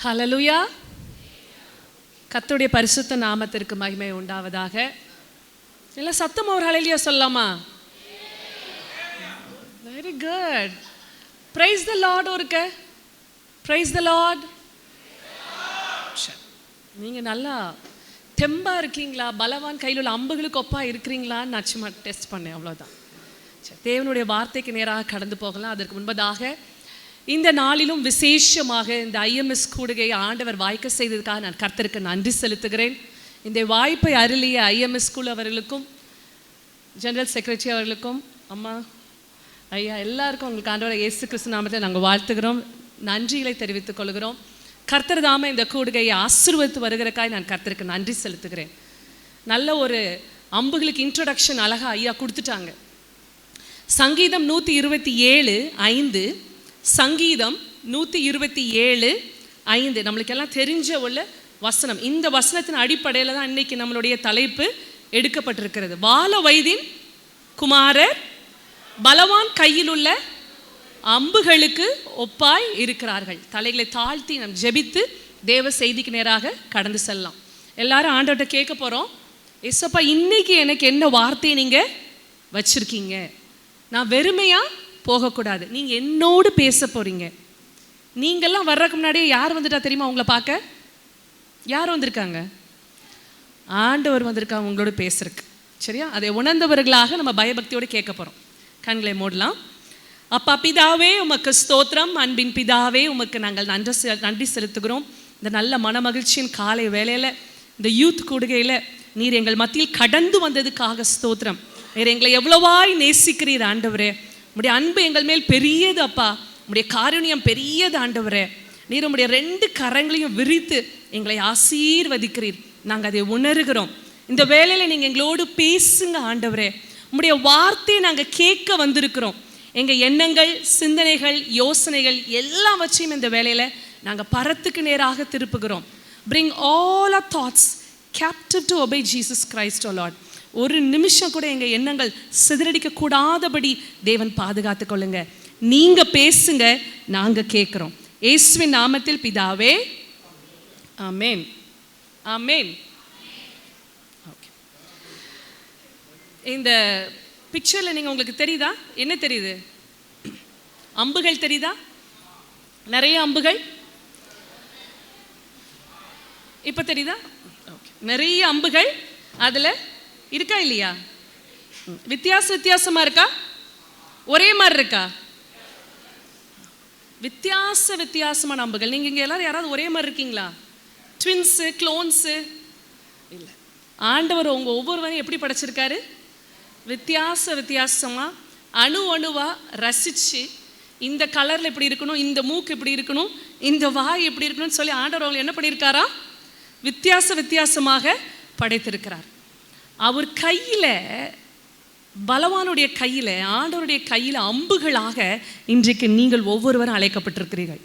ஹல்லேலூயா. கர்த்தருடைய பரிசுத்த நாமத்திற்கு மகிமை உண்டாவதாக. எல்லாம் சத்தமா ஒரு ஹல்லேலூயா சொல்லலாமா? Very good. Praise the Lord. ஒருக்க பிரைஸ் தி லார்ட். நீங்க நல்லா தெம்பா இருக்கீங்களா? பலவான் கையில் உள்ள அம்புகளுக்கு ஒப்பா இருக்கிறீங்களான்னு நான் சும்மா டெஸ்ட் பண்ணேன், அவ்வளோதான். சரி, தேவனுடைய வார்த்தைக்கு நேராக கடந்து போகலாம். அதற்கு முன்பதாக இந்த நாளிலும் விசேஷமாக இந்த ஐஎம்எஸ் கூடுகையை ஆண்டவர் வாய்க்க செய்ததுக்காக நான் கர்த்தருக்கு நன்றி செலுத்துகிறேன். இந்த வாய்ப்பை அருளிய ஐஎம்எஸ் ஸ்கூல் அவர்களுக்கும் ஜெனரல் செக்ரட்டரி அவர்களுக்கும் அம்மா ஐயா எல்லாருக்கும் உங்களுக்கு ஆண்டவர் இயேசு கிறிஸ்து நாமத்தில் நாங்கள் வாழ்த்துகிறோம், நன்றிகளை தெரிவித்துக் கொள்கிறோம். கர்த்தர் தாமே இந்த கூடுகையை ஆசீர்வதித்து வருகிறக்காய் நான் கர்த்தருக்கு நன்றி செலுத்துகிறேன். நல்ல ஒரு அம்புகளுக்கு இன்ட்ரடக்ஷன் அழகா ஐயா கொடுத்துட்டாங்க. சங்கீதம் 127:5, சங்கீதம் 127:5 நம்மளுக்கெல்லாம் தெரிஞ்ச உள்ள வசனம். இந்த வசனத்தின் அடிப்படையில் தான் இன்னைக்கு நம்மளுடைய தலைப்பு எடுக்கப்பட்டிருக்கிறது. வால வைதின் குமாரர் பலவான் கையில் உள்ள அம்புகளுக்கு ஒப்பாய் இருக்கிறார்கள். தலைகளை தாழ்த்தி நம் ஜெபித்து தேவ செய்திக்கு நேராக கடந்து செல்லலாம். எல்லாரும் ஆண்டவர்கிட்ட கேட்க போகிறோம், ஏசப்பா இன்னைக்கு எனக்கு என்ன வார்த்தையை நீங்கள் வச்சுருக்கீங்க? நான் வெறுமையாக போகக்கூடாது, நீங்கள் என்னோடு பேச போகிறீங்க. நீங்கள்லாம் வர்றதுக்கு முன்னாடியே யார் வந்துட்டா தெரியுமா? உங்களை பார்க்க யார் வந்திருக்காங்க? ஆண்டவர் வந்திருக்காங்க உங்களோட பேசுறதுக்கு. சரியா? அதை உணர்ந்தவர்களாக நம்ம பயபக்தியோடு கேட்க போகிறோம். கண்களை மூடலாம். அப்பா பிதாவே உமக்கு ஸ்தோத்திரம். அன்பின் பிதாவே உமக்கு நாங்கள் நன்றி செலுத்துகிறோம். இந்த நல்ல மனமகிழ்ச்சியின் காலை வேளையில் இந்த யூத் கூடுகையில் நீர் எங்கள் மத்தியில் கடந்து வந்ததுக்காக ஸ்தோத்திரம். நீர் எங்களை எவ்வளவாய் நேசிக்கிறீர் ஆண்டவரே. உம்முடைய அன்பு எங்கள் மேல் பெரியது அப்பா. உம்முடைய காருண்யம் பெரியது ஆண்டவரே. நீர் உம்முடைய 2 கரங்களையும் விரித்து எங்களை ஆசீர்வதிக்கிறீர். நாங்கள் அதை உணர்கிறோம். இந்த வேளையில் நீங்கள் எங்களோடு பேசுங்க ஆண்டவரே. உம்முடைய வார்த்தையை நாங்கள் கேட்க வந்திருக்கிறோம். எங்கள் எண்ணங்கள், சிந்தனைகள், யோசனைகள் எல்லாவற்றையும் இந்த வேளையில் நாங்கள் பரத்துக்கு நேராக திருப்புகிறோம். Bring all our thoughts captive to obey Jesus Christ, O Lord. ஒரு நிமிஷம் கூட எங்கள் எண்ணங்கள் சிதறடிக்க கூடாதபடி தேவன் பாதுகாத்து கொள்ளுங்க. நீங்கள் பேசுங்க, நாங்கள் கேட்குறோம். இயேசுவின் நாமத்தில் பிதாவே, ஆமென், ஆமென். ஓகே, இந்த பிக்சரில் நீங்கள் உங்களுக்கு தெரியுதா? என்ன தெரியுது? அம்புகள் தெரியுதா? நிறைய அம்புகள் இப்போ தெரியுதா? ஓகே, நிறைய அம்புகள் அதில் இருக்கா இல்லையா? வித்தியாசமாக இருக்கா? ஒரே மாதிரி இருக்கா? வித்தியாசமான அம்புகள். நீங்கள் இங்கே எல்லாரும் யாராவது ஒரே மாதிரி இருக்கீங்களா? ட்வின்ஸு, க்ளோன்ஸு இல்லை. ஆண்டவர் உங்கள் ஒவ்வொருவரையும் எப்படி படைச்சிருக்காரு? வித்தியாசமாக அணுவாக ரசித்து இந்த கலரில் இப்படி இருக்கணும், இந்த மூக்கு இப்படி இருக்கணும், இந்த வாய் இப்படி இருக்கணும்னு சொல்லி ஆண்டவர் அவங்களை என்ன பண்ணியிருக்காரா? வித்தியாசமாக படைத்திருக்கிறார். அவர் கையில், பலவானுடைய கையில், ஆண்டவருடைய கையில் அம்புகளாக இன்றைக்கு நீங்கள் ஒவ்வொருவரும் அழைக்கப்பட்டிருக்கிறீர்கள்.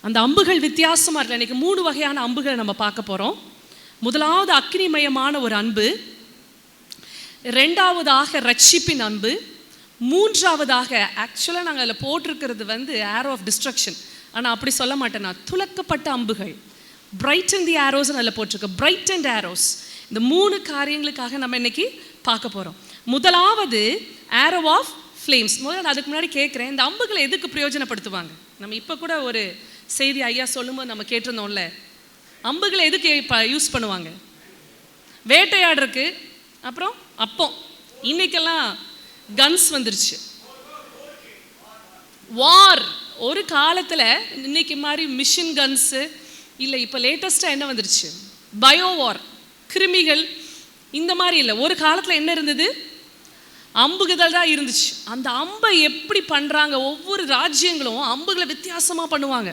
அந்த அம்புகள் வித்தியாசமாக இருக்கல. இன்றைக்கி 3 வகையான அம்புகளை நம்ம பார்க்க போகிறோம். முதலாவது அக்னிமயமான ஒரு அன்பு, 2வதாக ரட்சிப்பின் அன்பு, 3வதாக ஆக்சுவலாக நாங்கள் அதில் போட்டிருக்கிறது ஆரோ ஆஃப் டிஸ்ட்ரக்ஷன். ஆனால் அப்படி சொல்ல மாட்டேன் நான், துலக்கப்பட்ட அம்புகள், பிரைட் அண்ட் தி ஆரோஸ்ன்னு அதில் போட்டிருக்கு. Pride and arrows. இந்த 3 காரியங்களுக்காக நம்ம இன்னைக்கு பார்க்க போகிறோம். முதலாவது ஆரோ ஆஃப் ஃப்ளேம்ஸ். முதல்ல அதுக்கு முன்னாடி கேட்குறேன், இந்த அம்புகளை எதுக்கு பிரயோஜனப்படுத்துவாங்க? நம்ம இப்போ கூட ஒரு செய்தி ஐயா சொல்லும்போது நம்ம கேட்டிருந்தோம்ல, அம்புகளை எதுக்கு யூஸ் பண்ணுவாங்க? வேட்டையாடுறதுக்கு. அப்புறம் அப்போ இன்னைக்கெல்லாம் கன்ஸ் வந்துருச்சு, வார். ஒரு காலத்தில் இன்னைக்கு மாதிரி மிஷின் கன்ஸு இல்லை, இப்போ லேட்டஸ்ட்டாக என்ன வந்துருச்சு? பயோ வார், கிருமிகள், இந்த மாதிரி இல்லை. ஒரு காலத்தில் என்ன இருந்தது? அம்புகள் தான் இருந்துச்சு. அந்த அம்பை எப்படி பண்ணுறாங்க? ஒவ்வொரு ராஜ்யங்களும் அம்புகளை வித்தியாசமாக பண்ணுவாங்க.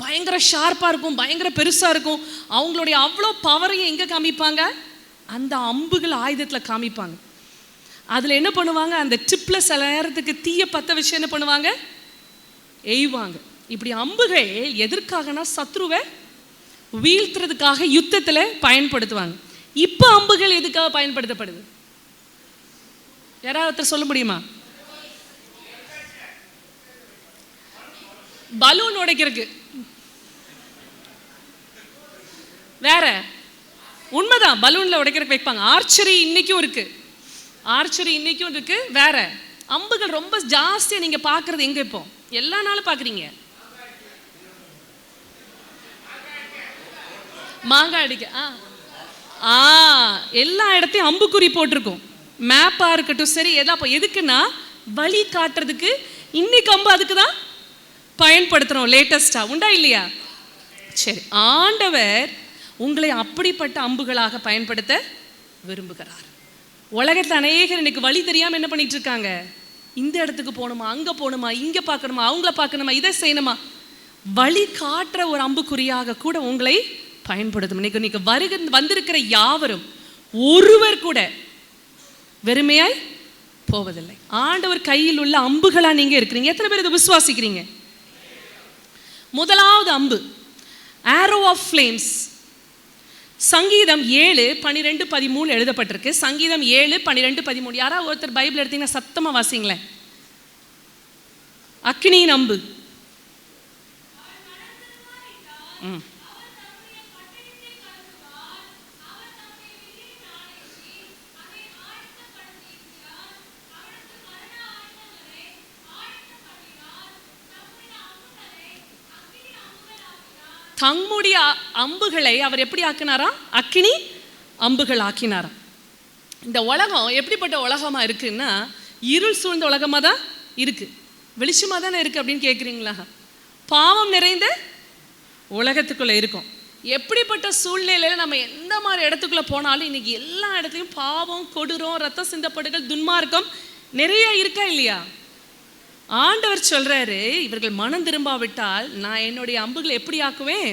பயங்கர ஷார்ப்பாக இருக்கும், பயங்கர பெருசாக இருக்கும். அவங்களுடைய அவ்வளோ பவரையும் எங்கே காமிப்பாங்க? அந்த அம்புகள் ஆயுதத்தில் காமிப்பாங்க. அதில் என்ன பண்ணுவாங்க? அந்த டிப்பில் சில நேரத்துக்கு தீய பற்ற வச்சு என்ன பண்ணுவாங்க? எய்வாங்க. இப்படி அம்புகள் எதற்காகனா சத்ருவை வீழ்த்துறதுக்காக யுத்தத்தில் பயன்படுத்துவாங்க. இப்போ அம்புகள் எதுக்காக பயன்படுத்தப்படுது? யாராவது சொல்ல முடியுமா? பலூன் உடைக்கிறதுக்கு. வேற உண்மைதான், பலூன்ல உடைக்கிறதுக்கு வைப்பாங்க. ஆர்ச்சரி இன்னைக்கும் இருக்கு, ஆர்ச்சரி இன்னைக்கும் இருக்கு. வேற அம்புகள் ரொம்ப ஜாஸ்தியா நீங்க பாக்குறது எங்க? இப்போ எல்லா நாளும் பாக்குறீங்க. மாங்காய் அடிக்க எல்லா இடத்தையும் அம்புக்குறி போட்டிருக்கும். மேப்பா இருக்கட்டும் சரி, எதுக்குன்னா வழி காட்டுறதுக்கு. இன்னைக்கு அம்பு அதுக்கு தான் பயன்படுத்துறோம் லேட்டஸ்டா, உண்டா இல்லையா? சரி, ஆண்டவர் உங்களை அப்படிப்பட்ட அம்புகளாக பயன்படுத்த விரும்புகிறார். உலகத்தில் அநேகர் இன்னைக்கு வழி தெரியாம என்ன பண்ணிட்டு இருக்காங்க? இந்த இடத்துக்கு போகணுமா, அங்க போகணுமா, இங்க பார்க்கணுமா, அவங்கள பார்க்கணுமா, இதை செய்யணுமா? வழி காட்டுற ஒரு அம்புக்குறியாக கூட உங்களை பயன்படுத்தும். இன்னைக்கு வந்திருக்கிற யாவரும் ஒருவர் கூட வெறுமையாய் போவதில்லை. ஆண்டவர் கையில் உள்ள அம்புகளா நீங்க இருக்கிறீங்க. எத்தனை பேர் இதை விசுவாசிக்கிறீங்க? முதலாவது அம்பு arrow of flames. சங்கீதம் 7:12-13 எழுதப்பட்டிருக்கு. சங்கீதம் 7:12-13. யாராவது ஒருத்தர் பைபிள் எடுத்தீங்கன்னா சத்தமா வாசிங்களேன். அக்கினியின் அம்பு. தம்முடைய அம்புகளை அவர் எப்படி ஆக்கினாரா? அக்கினி அம்புகள் ஆக்கினாரா. இந்த உலகம் எப்படிப்பட்ட உலகமா இருக்குன்னா, இருள் சூழ்ந்த உலகமா தான் இருக்கு. வெளிச்சமா தானே இருக்கு அப்படின்னு கேட்குறீங்களா? பாவம் நிறைந்த உலகத்துக்குள்ள இருக்கும். எப்படிப்பட்ட சூழ்நிலையில நம்ம எந்த மாதிரி இடத்துக்குள்ள போனாலும் இன்னைக்கு எல்லா இடத்துலையும் பாவம், கொடூரம், ரத்த சிந்தப்படுகள், துன்மார்க்கம் நிறைய இருக்கா இல்லையா? ஆண்டவர் சொல்றாரு, இவர்கள் மனம் திரும்பாவிட்டால் நான் என்னுடைய அம்புகளை எப்படி ஆக்குவேன்?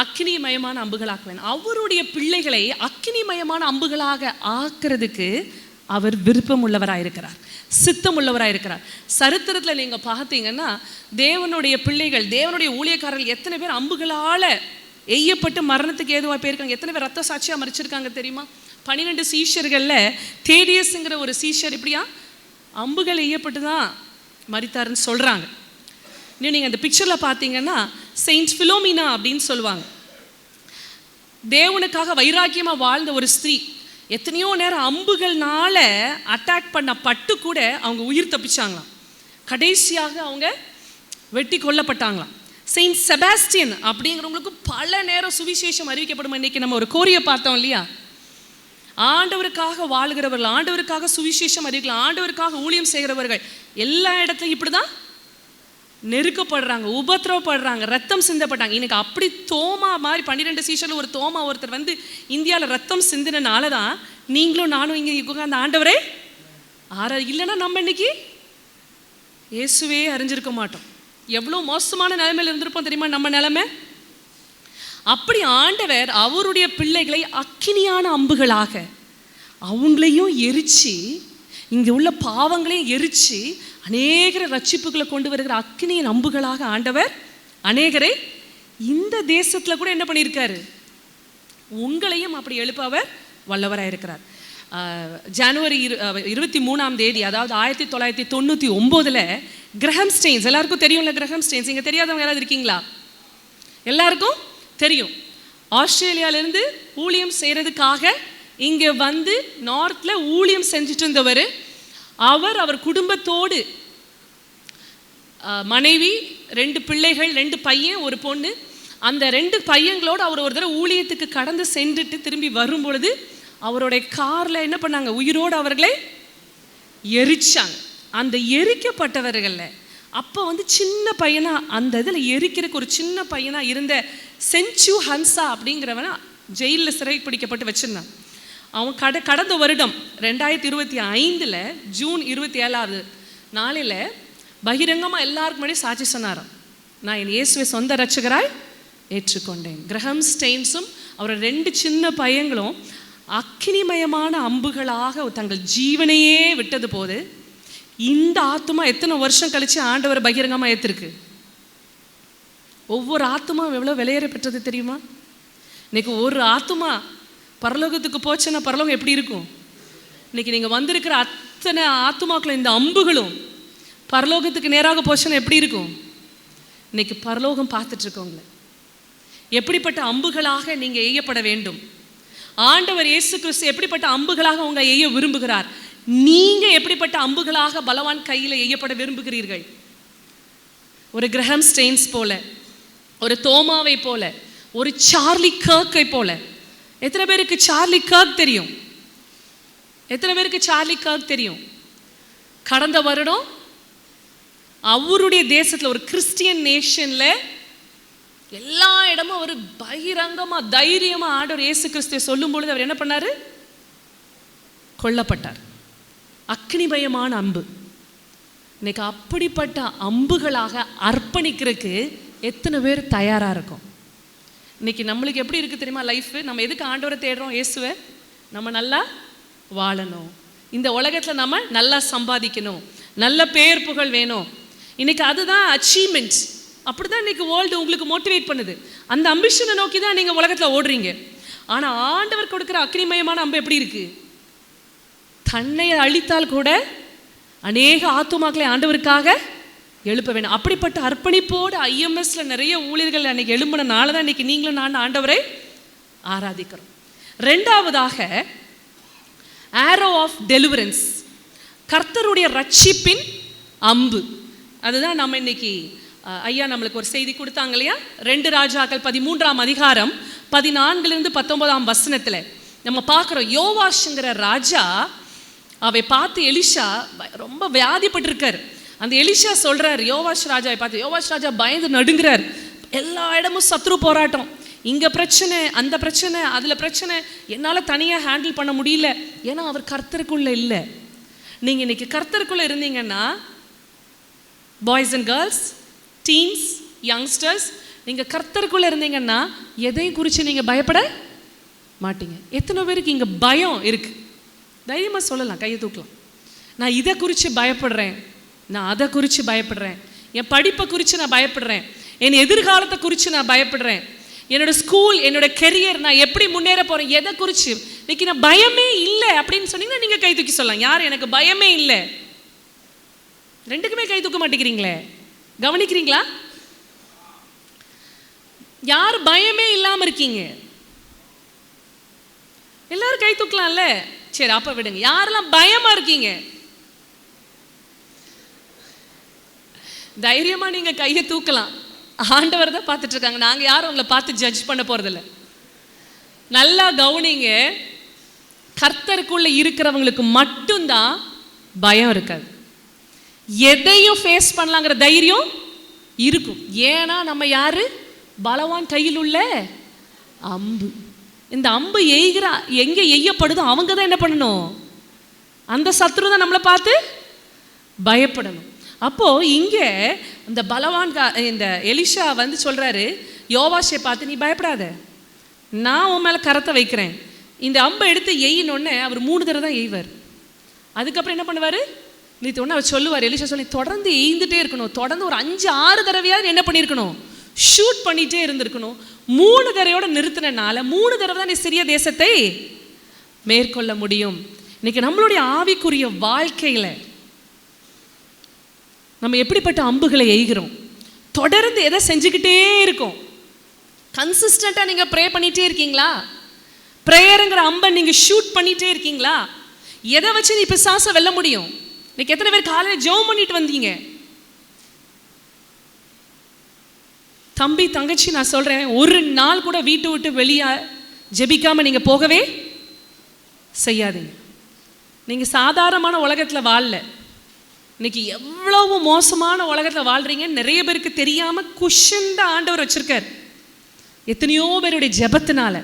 அக்கினிமயமான அம்புகள் ஆக்குவேன். அவருடைய பிள்ளைகளை அக்கினிமயமான அம்புகளாக ஆக்குறதுக்கு அவர் விருப்பம் உள்ளவராயிருக்கிறார், சித்தம் உள்ளவராயிருக்கிறார். சரித்திரத்தில் நீங்க பார்த்தீங்கன்னா தேவனுடைய பிள்ளைகள், தேவனுடைய ஊழியக்காரர்கள் எத்தனை பேர் அம்புகளால எய்யப்பட்டு மரணத்துக்கு ஏதுவாக போயிருக்காங்க. எத்தனை பேர் ரத்த சாட்சியா மறிச்சிருக்காங்க தெரியுமா? 12 சீஷர்கள்ல தேடியஸ்ங்கிற ஒரு சீஷர் இப்படியா அம்புகள் எய்யப்பட்டு தான் மரித்தாருன்னு சொல்றாங்க. இன்னும் நீங்க அந்த பிக்சர்ல பார்த்தீங்கன்னா செயின்ட் பிலோமினா அப்படின்னு சொல்லுவாங்க. தேவனுக்காக வைராக்கியமா வாழ்ந்த ஒரு ஸ்திரீ. எத்தனையோ நேரம் அம்புகள்னால அட்டாக் பண்ண பட்டு கூட அவங்க உயிர் தப்பிச்சாங்களாம். கடைசியாக அவங்க வெட்டி கொல்லப்பட்டாங்களாம். செயின்ட் செபாஸ்டியன் அப்படிங்கிறவங்களுக்கு பல நேரம் சுவிசேஷம் அறிவிக்கப்படும். இன்னைக்கு நம்ம ஒரு கோரியை பார்த்தோம் இல்லையா? ஆண்டவருக்காக வாழ்கிறவர்கள், ஆண்டவருக்காக சுவிசேஷம் அறிவிக்கலாம், ஆண்டவருக்காக ஊழியம் செய்கிறவர்கள் எல்லா இடத்துலையும் இப்படிதான் நெருக்கப்படுறாங்க, உபத்திரவப்படுறாங்க, ரத்தம் சிந்தப்பட்டாங்க. இன்னைக்கு அப்படி தோமா மாதிரி 12 சீஷர்ல ஒரு தோமா ஒருத்தர் வந்து இந்தியாவில் ரத்தம் சிந்தினால தான் நீங்களும் நானும் இங்கே அந்த ஆண்டவரே இல்லைன்னா நம்ம இன்னைக்கு இயேசுவே அறிஞ்சிருக்க மாட்டோம். எவ்வளோ மோசமான நிலைமையில் இருந்திருப்போம் தெரியுமா நம்ம நிலைமை? அப்படி ஆண்டவர் அவருடைய பிள்ளைகளை அக்கினியான அம்புகளாக அவங்களையும் எரிச்சு, இங்கே உள்ள பாவங்களையும் எரிச்சு அநேகரை ரட்சிப்புகளை கொண்டு வருகிற அக்கினியின் அம்புகளாக ஆண்டவர் அநேகரை இந்த தேசத்தில் கூட என்ன பண்ணியிருக்காரு? உங்களையும் அப்படி எழுப்ப அவர் வல்லவராயிருக்கிறார். ஜனவரி 23ஆம் தேதி, அதாவது 1999 கிரஹாம் ஸ்டெயின்ஸ், எல்லாருக்கும் தெரியும்ல கிரஹாம் ஸ்டெயின்ஸ்? இங்கே தெரியாதவங்க யாராவது இருக்கீங்களா? எல்லாருக்கும் தெரியும். ஆஸ்திரேலியாவிலேருந்து ஊழியம் செய்கிறதுக்காக இங்கே வந்து நார்த்தில் ஊழியம் செஞ்சுட்டு இருந்தவர். அவர் குடும்பத்தோடு, மனைவி, 2 பிள்ளைகள், 2 பையன், ஒரு பொண்ணு, அந்த 2 பையங்களோடு அவர் ஒரு தடவை ஊழியத்துக்கு கடந்து சென்றுட்டு திரும்பி வரும் பொழுது அவருடைய காரில் என்ன பண்ணாங்க? உயிரோடு அவர்களை எரிச்சாங்க. அந்த எரிக்கப்பட்டவர்களில் அப்போ வந்து சின்ன பையனா, அந்த இதில் எரிக்கிறதுக்கு ஒரு சின்ன பையனா இருந்த செஞ்சு ஹன்சா அப்படிங்கிறவன ஜெயிலில் சிறை பிடிக்கப்பட்டு வச்சிருந்தான். அவன் கடந்த வருடம் 2025 ஜூன் 27 நாளில் பகிரங்கமாக எல்லாருக்கும் முன்னாடி சாட்சி சொன்னாராம், நான் என் இயேசுவை சொந்த ரட்சகராய் ஏற்றுக்கொண்டேன். கிரஹாம் ஸ்டெயின்ஸும் அவரோட 2 சின்ன பையங்களும் அக்கினிமயமான அம்புகளாக தங்கள் ஜீவனையே விட்டது போது இந்த ஆத்மா எத்தனை வருஷம் கழிச்சு ஆண்டவர் பகிரங்கமாக ஏற்றிருக்கு? ஒவ்வொரு ஆத்மா எவ்வளோ விலையேற பெற்றது தெரியுமா? இன்னைக்கு ஒரு ஆத்மா பரலோகத்துக்கு போச்சுன்னா பரலோகம் எப்படி இருக்கும்? இன்னைக்கு நீங்கள் வந்திருக்கிற அத்தனை ஆத்மாக்களும் இந்த அம்புகளும் பரலோகத்துக்கு நேராக போச்சுன்னா எப்படி இருக்கும்? இன்னைக்கு பரலோகம் பார்த்துட்டு இருக்கோங்களே. எப்படிப்பட்ட அம்புகளாக நீங்க எய்யப்பட வேண்டும்? ஆண்டவர் இயேசு கிறிஸ்து எப்படிப்பட்ட அம்புகளாக உங்க எய்ய விரும்புகிறார்? நீங்க எப்படிப்பட்ட அம்புகளாக பலவான் கையில எய்யப்பட விரும்புகிறீர்கள்? ஒரு கிரஹாம் ஸ்டெயின்ஸ் போல, ஒரு தோமாவை போல, ஒரு சார்லி கர்க்கை போல. எத்தனை பேருக்கு சார்லி கர்க் தெரியும்? எத்தனை பேருக்கு சார்லி கர்க் தெரியும்? கடந்த வருடம் அவருடைய தேசத்துல, ஒரு கிறிஸ்டியன் நேஷன்ல எல்லா இடமும் அவர் பகிரங்கமா தைரியமா ஆண்டவர் இயேசு கிறிஸ்துவை சொல்லும் பொழுது அவர் என்ன பண்ணாரு? கொல்லப்பட்டார். அக்னிமயமான அம்பு. இன்னைக்கு அப்படிப்பட்ட அம்புகளாக அர்ப்பணிக்கிறதுக்கு எத்தனை பேர் தயாரா இருக்கும்? இன்னைக்கு நம்மளுக்கு எப்படி இருக்கு தெரியுமா லைஃப்? நம்ம எதுக்கு ஆண்டவரை தேடுறோம்? இயேசுவை நம்ம நல்லா வாழணும், இந்த உலகத்துல நம்ம நல்லா சம்பாதிக்கணும், நல்ல பேர் புகழ் வேணும். இன்னைக்கு அதுதான் அச்சீவ்மெண்ட். அப்படிதான் இன்னைக்கு வேர்ல்டு உங்களுக்கு மோட்டிவேட் பண்ணுது. அந்த அம்பிஷனை நோக்கி தான் நீங்க உலகத்துல ஓடுறீங்க. ஆனா ஆண்டவர் கொடுக்கிற அக்னிமயமான அம்பு எப்படி இருக்கு? தன்னை அழித்தால் கூட அநேக ஆத்துமாக்களை ஆண்டவருக்காக எழுப்ப வேணும். அப்படிப்பட்ட அர்ப்பணிப்போடு ஐஎம்எஸ்ல நிறைய ஊழியர்கள் அன்னைக்கு எழும்பினால தான் இன்னைக்கு நீங்களும் நான் ஆண்டவரை ஆராதிக்கிறோம். ரெண்டாவதாக ஆரோ ஆஃப் டெலிவரன்ஸ், கர்த்தருடைய ரட்சிப்பின் அம்பு. அதுதான் நம்ம இன்னைக்கு ஐயா நம்மளுக்கு ஒரு செய்தி கொடுத்தாங்க இல்லையா? 2 ராஜாக்கள் 13ஆம் அதிகாரம் 14 - 19 நம்ம பார்க்குறோம். யோவாஷ்ங்கிற ராஜா அவை பார்த்து எலிஷா ரொம்ப வியாதிப்பட்டிருக்கார். அந்த எலிஷா சொல்றார் யோவாஷ் ராஜாவை பார்த்து. யோவாஷ் ராஜா பயந்து நடுங்கிறார். எல்லா இடமும் சத்ரு போராட்டம், இங்க பிரச்சனை, அந்த பிரச்சனை, அதுல பிரச்சனை, என்னால தனியா ஹேண்டில் பண்ண முடியல. ஏன்னா அவர் கர்த்தருக்குள்ள இல்லை. நீங்க இன்னைக்கு கர்த்தருக்குள்ள இருந்தீங்கன்னா, boys and girls, teens, youngsters, நீங்க கர்த்தருக்குள்ள இருந்தீங்கன்னா எதை குறித்து நீங்க பயப்பட மாட்டீங்க. எத்தனை பேருக்கு இங்க பயம் இருக்கு? தைரியமா சொல்லலாம், கையை தூக்கலாம். நான் இதை குறித்து பயப்படுறேன், நான் அதை குறித்து பயப்படுறேன், என் படிப்பை குறித்து நான் பயப்படுறேன், என் எதிர்காலத்தை குறித்து நான் பயப்படுறேன், என்னோட ஸ்கூல், என்னோட கெரியர், நான் எப்படி முன்னேற போறேன், எதை குறித்து இன்னைக்கு நான் பயமே இல்லை அப்படின்னு சொன்னீங்கன்னா நீங்க கை தூக்கி சொல்லலாம். யார் எனக்கு பயமே இல்லை? ரெண்டுக்குமே கை தூக்க மாட்டேங்கிறீங்களே, கவனிக்கிறீங்களா? யார் பயமே இல்லாம இருக்கீங்க? எல்லாரும் கை தூக்கலாம்ல. சரி, அப்ப விடுங்க. யாரெல்லாம் பயமா இருக்கீங்க? தைரியமா நீங்க கையை தூக்கலாம். ஆண்டவர் தான் பார்த்துட்டு இருக்காங்க. நாங்க யாரும் உங்களை பார்த்து ஜட்ஜ் பண்ண போறதில்ல. நல்லா கவனிங்க. கர்த்தருக்குள்ள இருக்கிறவங்களுக்கு மட்டும்தான் பயம் இருக்காது. எதையும் ஃபேஸ் பண்ணலாங்கிற தைரியம் இருக்கும். ஏன்னா நம்ம யாரு? பலவான் கையில் உள்ள அம்பு. இந்த அம்பு எய்கிற எங்க எய்யப்படுதோ அவங்க தான் என்ன பண்ணணும்? அந்த சத்ரு தான் நம்மளை பார்த்து பயப்படணும். அப்போ இங்க இந்த பலவான் இந்த எலிஷா வந்து சொல்றாரு யோவாஷை பார்த்து, நீ பயப்படாத, நான் உன் மேல கரத்தை வைக்கிறேன். இந்த அம்பை எடுத்து எய்யினொன்னே அவர் 3 தடவை தான் எய்வார். அதுக்கப்புறம் என்ன பண்ணுவாரு? நீ ஒன்று அவர் சொல்லுவார், எலிஷா சொல்லி தொடர்ந்து எய்ந்துட்டே இருக்கணும். தொடர்ந்து ஒரு 5-6 தடவையாவது என்ன பண்ணியிருக்கணும்? ஷூட் பண்ணிட்டே இருந்திருக்கணும். 3 தடவையோட நிறுத்தினால 3 தடவை தான் நீ சிறிய தேசத்தை மேற்கொள்ள முடியும். இன்னைக்கு நம்மளுடைய ஆவிக்குரிய வாழ்க்கையில நம்ம எப்படிப்பட்ட அம்புகளை எய்கிறோம்? தொடர்ந்து எதை செஞ்சுக்கிட்டே இருக்கோம்? கன்சிஸ்டண்டா நீங்க ப்ரே பண்ணிட்டே இருக்கீங்களா? ப்ரேயருங்கிற அம்பை நீங்க ஷூட் பண்ணிட்டே இருக்கீங்களா? எதை வச்சு நீ பிசாசை வெல்ல முடியும்? இன்னைக்கு எத்தனை பேர் காலையில் ஜெபம் பண்ணிட்டு வந்தீங்க? தம்பி, தங்கச்சி, நான் சொல்றேன், ஒரு நாள் கூட வீட்டு விட்டு வெளியே ஜெபிக்காம நீங்க போகவே செய்யாதீங்க. நீங்க சாதாரணமான உலகத்துல வாழல. இன்னைக்கு எவ்வளவு மோசமான உலகத்துல வாழ்றீங்க நிறைய பேருக்கு தெரியாம குஷன்ட ஆண்டவர் வச்சிருக்கார். எத்தனையோ பேருடைய ஜெபத்தினால,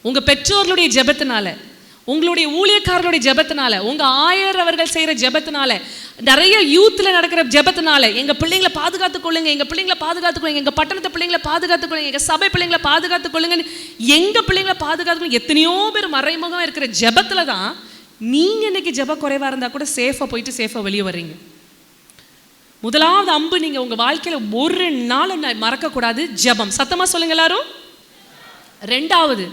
உங்க பெற்றோர்களுடைய ஜெபத்தினால, உங்களுடைய ஊழியக்காரர்களுடைய ஜெபத்தினால, உங்க ஆயர் அவர்கள் செய்யற ஜெபத்தினால, நிறைய யூத்ல நடக்கிற ஜெபத்தினால, எங்க பிள்ளைங்களை பாதுகாத்துக் கொள்ளுங்க, எங்க பிள்ளைங்களை பாதுகாத்துக் கொள்ளுங்க, எங்க பட்டணத்தை பிள்ளைங்களை பாதுகாத்துக் கொள்ளுங்க, எங்க சபை பிள்ளைங்களை பாதுகாத்துக் கொள்ளுங்க, எங்க பிள்ளைங்களை பாதுகாத்துக் எத்தனையோ பேர் மறைமுகம் இருக்கிற ஜெபத்துல தான் நீங்க இன்னைக்கு ஜெப குறைவா இருந்தா கூட சேஃபா போயிட்டு சேஃபா வெளியே வர்றீங்க. முதலாவது அம்பு நீங்க உங்க வாழ்க்கையில ஒரு நாள் மறக்க கூடாது, ஜெபம். சத்தமா சொல்லுங்க எல்லாரும். ரெண்டாவது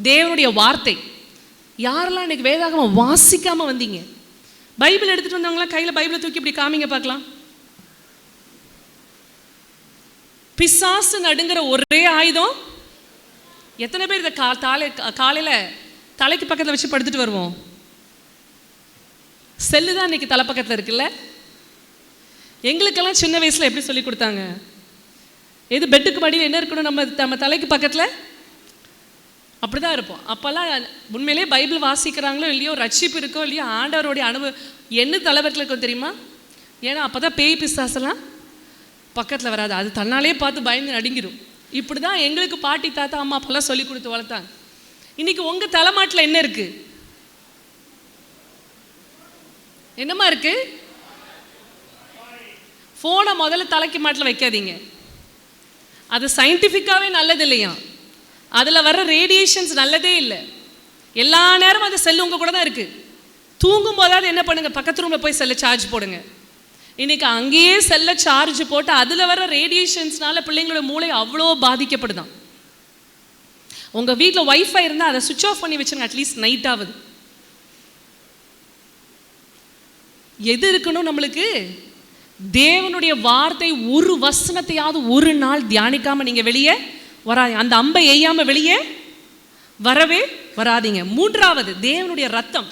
தேவனுடைய வார்த்தை. யாரெல்லாம் இன்னைக்கு வேதாகமம் வாசிக்காம வந்தீங்க? பைபிள் எடுத்துட்டு வந்தவங்களா கையில பைபிளை தூக்கி இப்படி காமிங்க பார்க்கலாம். பிசாசு நடுங்கிற ஒரே ஆயுதம் எத்தனை பேர் இதை காலையில் தலைக்கு பக்கத்தில் வச்சு படுத்துட்டு வருவோம்? செல்லு தான் இன்னைக்கு தலை பக்கத்தில் இருக்குல்ல. எங்களுக்கெல்லாம் சின்ன வயசில் எப்படி சொல்லி கொடுத்தாங்க? எது பெட்டுக்கு மடியில் என்ன இருக்கணும்? நம்ம தலைக்கு பக்கத்தில் அப்படி தான் இருப்போம். அப்போல்லாம் உண்மையிலே பைபிள் வாசிக்கிறாங்களோ இல்லையோ, ரட்சிப்பு இருக்கோ இல்லையோ, ஆண்டவருடைய அனுபவம் என்ன தலைவர்கள் இருக்கும் தெரியுமா? ஏன்னா அப்போ தான் பேய் பிசாசெல்லாம் பக்கத்தில் வராது, அது தன்னாலே பார்த்து பயந்து நடுங்கிடும். இப்படி தான் எங்களுக்கு பாட்டி தாத்தா அம்மா அப்பெல்லாம் சொல்லி கொடுத்து வளர்த்தாங்க. இன்னைக்கு உங்கள் தலைமாட்டில் என்ன இருக்கு? என்னம்மா இருக்கு? ஃபோனை முதல்ல தலைக்கு மாட்டில் வைக்காதீங்க. அது சயின்டிஃபிக்காகவே நல்லது இல்லையா? அதில் வர்ற ரேடியேஷன்ஸ் நல்லதே இல்லை. எல்லா நேரமும் அது செல்லு உங்கள் கூட தான் இருக்குது. தூங்கும் போதாவது என்ன பண்ணுங்க, பக்கத்து ரூமில் போய் செல்லை சார்ஜ் போடுங்க. இன்னைக்கு அங்கேயே செல்ல சார்ஜ் போட்டு அதில் வர ரேடியேஷன்ஸ்னால பிள்ளைங்களோட மூளை அவ்வளோ பாதிக்கப்படுதான். உங்கள் வீட்டில் வைஃபை இருந்தால் அதை சுவிட்ச் ஆஃப் பண்ணி வச்சுருங்க, அட்லீஸ்ட் நைட் ஆகுது. எது இருக்கணும் நம்மளுக்கு? தேவனுடைய வார்த்தை. ஒரு வசனத்தையாவது ஒரு நாள் தியானிக்காமல் நீங்கள் வெளியே வராதீங்க. அந்த அம்பை எய்யாமல் வெளியே வரவே வராதிங்க. மூன்றாவது, தேவனுடைய ரத்தம்.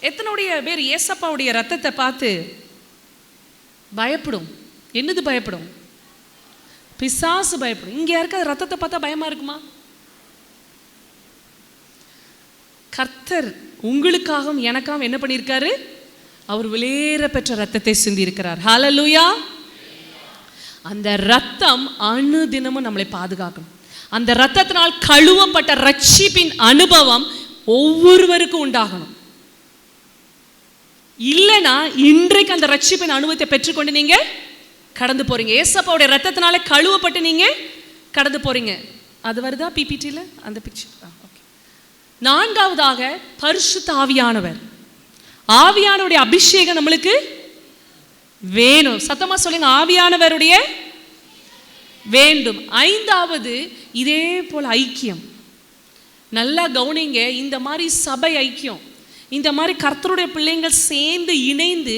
எத்தனுடைய பேர் ஏசப்பாவுடைய ரத்தத்தை பார்த்து பயப்படும்? என்னது பயப்படும்? பிசாசு பயப்படும். இங்கே இருக்க ரத்தத்தை பார்த்தா பயமா இருக்குமா? கர்த்தர் உங்களுக்காகவும் எனக்காகவும் என்ன பண்ணியிருக்காரு? அவர் விலையேற பெற்ற ரத்தத்தை சிந்தி இருக்கிறார். ஹல்லேலூயா. அந்த ரத்தம் அனுதினமும் நம்மளை பாதுகாக்கணும். அந்த ரத்தத்தினால் கழுவப்பட்ட ரட்சிப்பின் அனுபவம் ஒவ்வொருவருக்கும் உண்டாகணும். இல்லைனா இன்றைக்கு அந்த ரட்சிப்பின் அனுபவத்தை பெற்றுக்கொண்டு நீங்க கடந்து போறீங்க. ஏசப்பாவுடைய ரத்தத்தினால கழுவப்பட்டு நீங்க கடந்து போறீங்க. அது வருதா பிபிடியில் அந்த பிக்சர்? ஓகே. நான்காவதாக பரிசுத்த ஆவியானவர். ஆவியானவருடைய அபிஷேகம் நம்மளுக்கு வேணும். சத்தமா சொல்லுங்க, ஆவியானவருடைய வேண்டும். ஐந்தாவது, இதே போல ஐக்கியம். நல்லா கவனிங்க. இந்த மாதிரி சபை ஐக்கியம், இந்த மாதிரி கர்த்தருடைய பிள்ளைங்கள் சேர்ந்து இணைந்து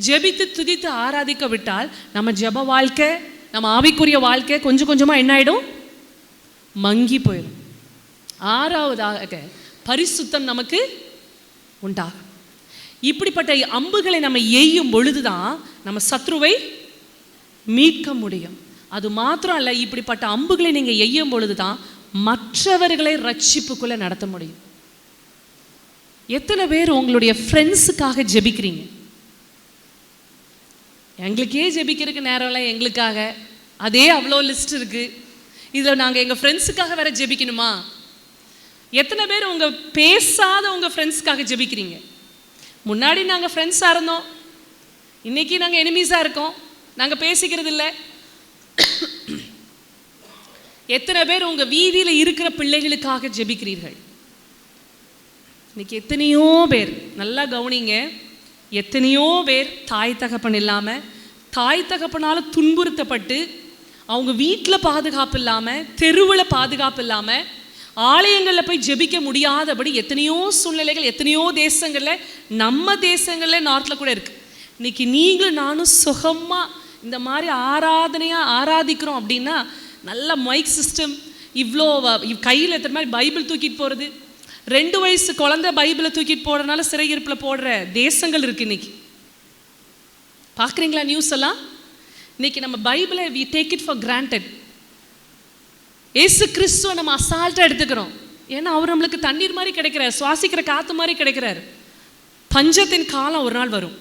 ஜெபித்து துதித்து ஆராதிக்க விட்டால் நம்ம ஜெப வாழ்க்கை, நம்ம ஆவிக்குரிய வாழ்க்கை கொஞ்சம் கொஞ்சமாக என்ன ஆகிடும்? மங்கி போயிடும். ஆறாவதாக பரிசுத்தம் நமக்கு உண்டாகும். இப்படிப்பட்ட அம்புகளை நம்ம எய்யும் பொழுதுதான் நம்ம சத்ருவை மீட்க முடியும். அது மாத்திரம் அல்ல, இப்படிப்பட்ட அம்புகளை நீங்கள் எய்யும் பொழுதுதான் மற்றவர்களை ரட்சிப்புக்குள்ள நடத்த முடியும். எத்தனை பேர் உங்களுடைய ஃப்ரெண்ட்ஸுக்காக ஜெபிக்கிறீங்க? எங்களுக்கே ஜெபிக்கிறதுக்கு நேரம் இல்லை, எங்களுக்காக அதே அவ்வளோ லிஸ்ட் இருக்கு. இதில் நாங்கள் எங்கள் ஃப்ரெண்ட்ஸுக்காக வேற ஜெபிக்கணுமா? எத்தனை பேர் உங்கள் பேசாத உங்கள் ஃப்ரெண்ட்ஸுக்காக ஜெபிக்கிறீங்க? முன்னாடி நாங்கள் ஃப்ரெண்ட்ஸாக இருந்தோம், இன்னைக்கு நாங்கள் எனிமீஸாக இருக்கோம், நாங்கள் பேசிக்கிறது இல்லை. எத்தனை பேர் உங்கள் வீதியில் இருக்கிற பிள்ளைகளுக்காக ஜெபிக்கிறீர்கள்? இன்னைக்கு எத்தனையோ பேர், நல்லா கவனிங்க, எத்தனையோ பேர் தாய் தகப்பன் இல்லாமல், தாய் தகப்பனால் துன்புறுத்தப்பட்டு, அவங்க வீட்டில் பாதுகாப்பு இல்லாமல், தெருவில் பாதுகாப்பு இல்லாமல், ஆலயங்களில் போய் ஜெபிக்க முடியாதபடி எத்தனையோ சூழ்நிலைகள் எத்தனையோ தேசங்களில், நம்ம தேசங்களில் நார்த்தில் கூட இருக்குது. இன்னைக்கு நீங்களும் நானும் சுகமாக இந்த மாதிரி ஆராதனையாக ஆராதிக்கிறோம் அப்படின்னா, நல்ல மைக் சிஸ்டம், இவ்வளோ கையில் எத்தனை மாதிரி பைபிள் தூக்கிட்டு போகிறது, 2 வயசு குழந்தை பைபிளை தூக்கிட்டு போடுறதுனால சிறையிருப்பில் போடுற தேசங்கள் இருக்குது. இன்னைக்கு பார்க்குறீங்களா நியூஸ் எல்லாம்? இன்னைக்கு நம்ம பைபிளை we take it for granted. ஏசு கிறிஸ்துவை நம்ம அசால்ட்டாக எடுத்துக்கிறோம். ஏன்னா அவர் நம்மளுக்கு தண்ணீர் மாதிரி கிடைக்கிறார், சுவாசிக்கிற காற்று மாதிரி கிடைக்கிறார். பஞ்சத்தின் காலம் ஒரு நாள் வரும்.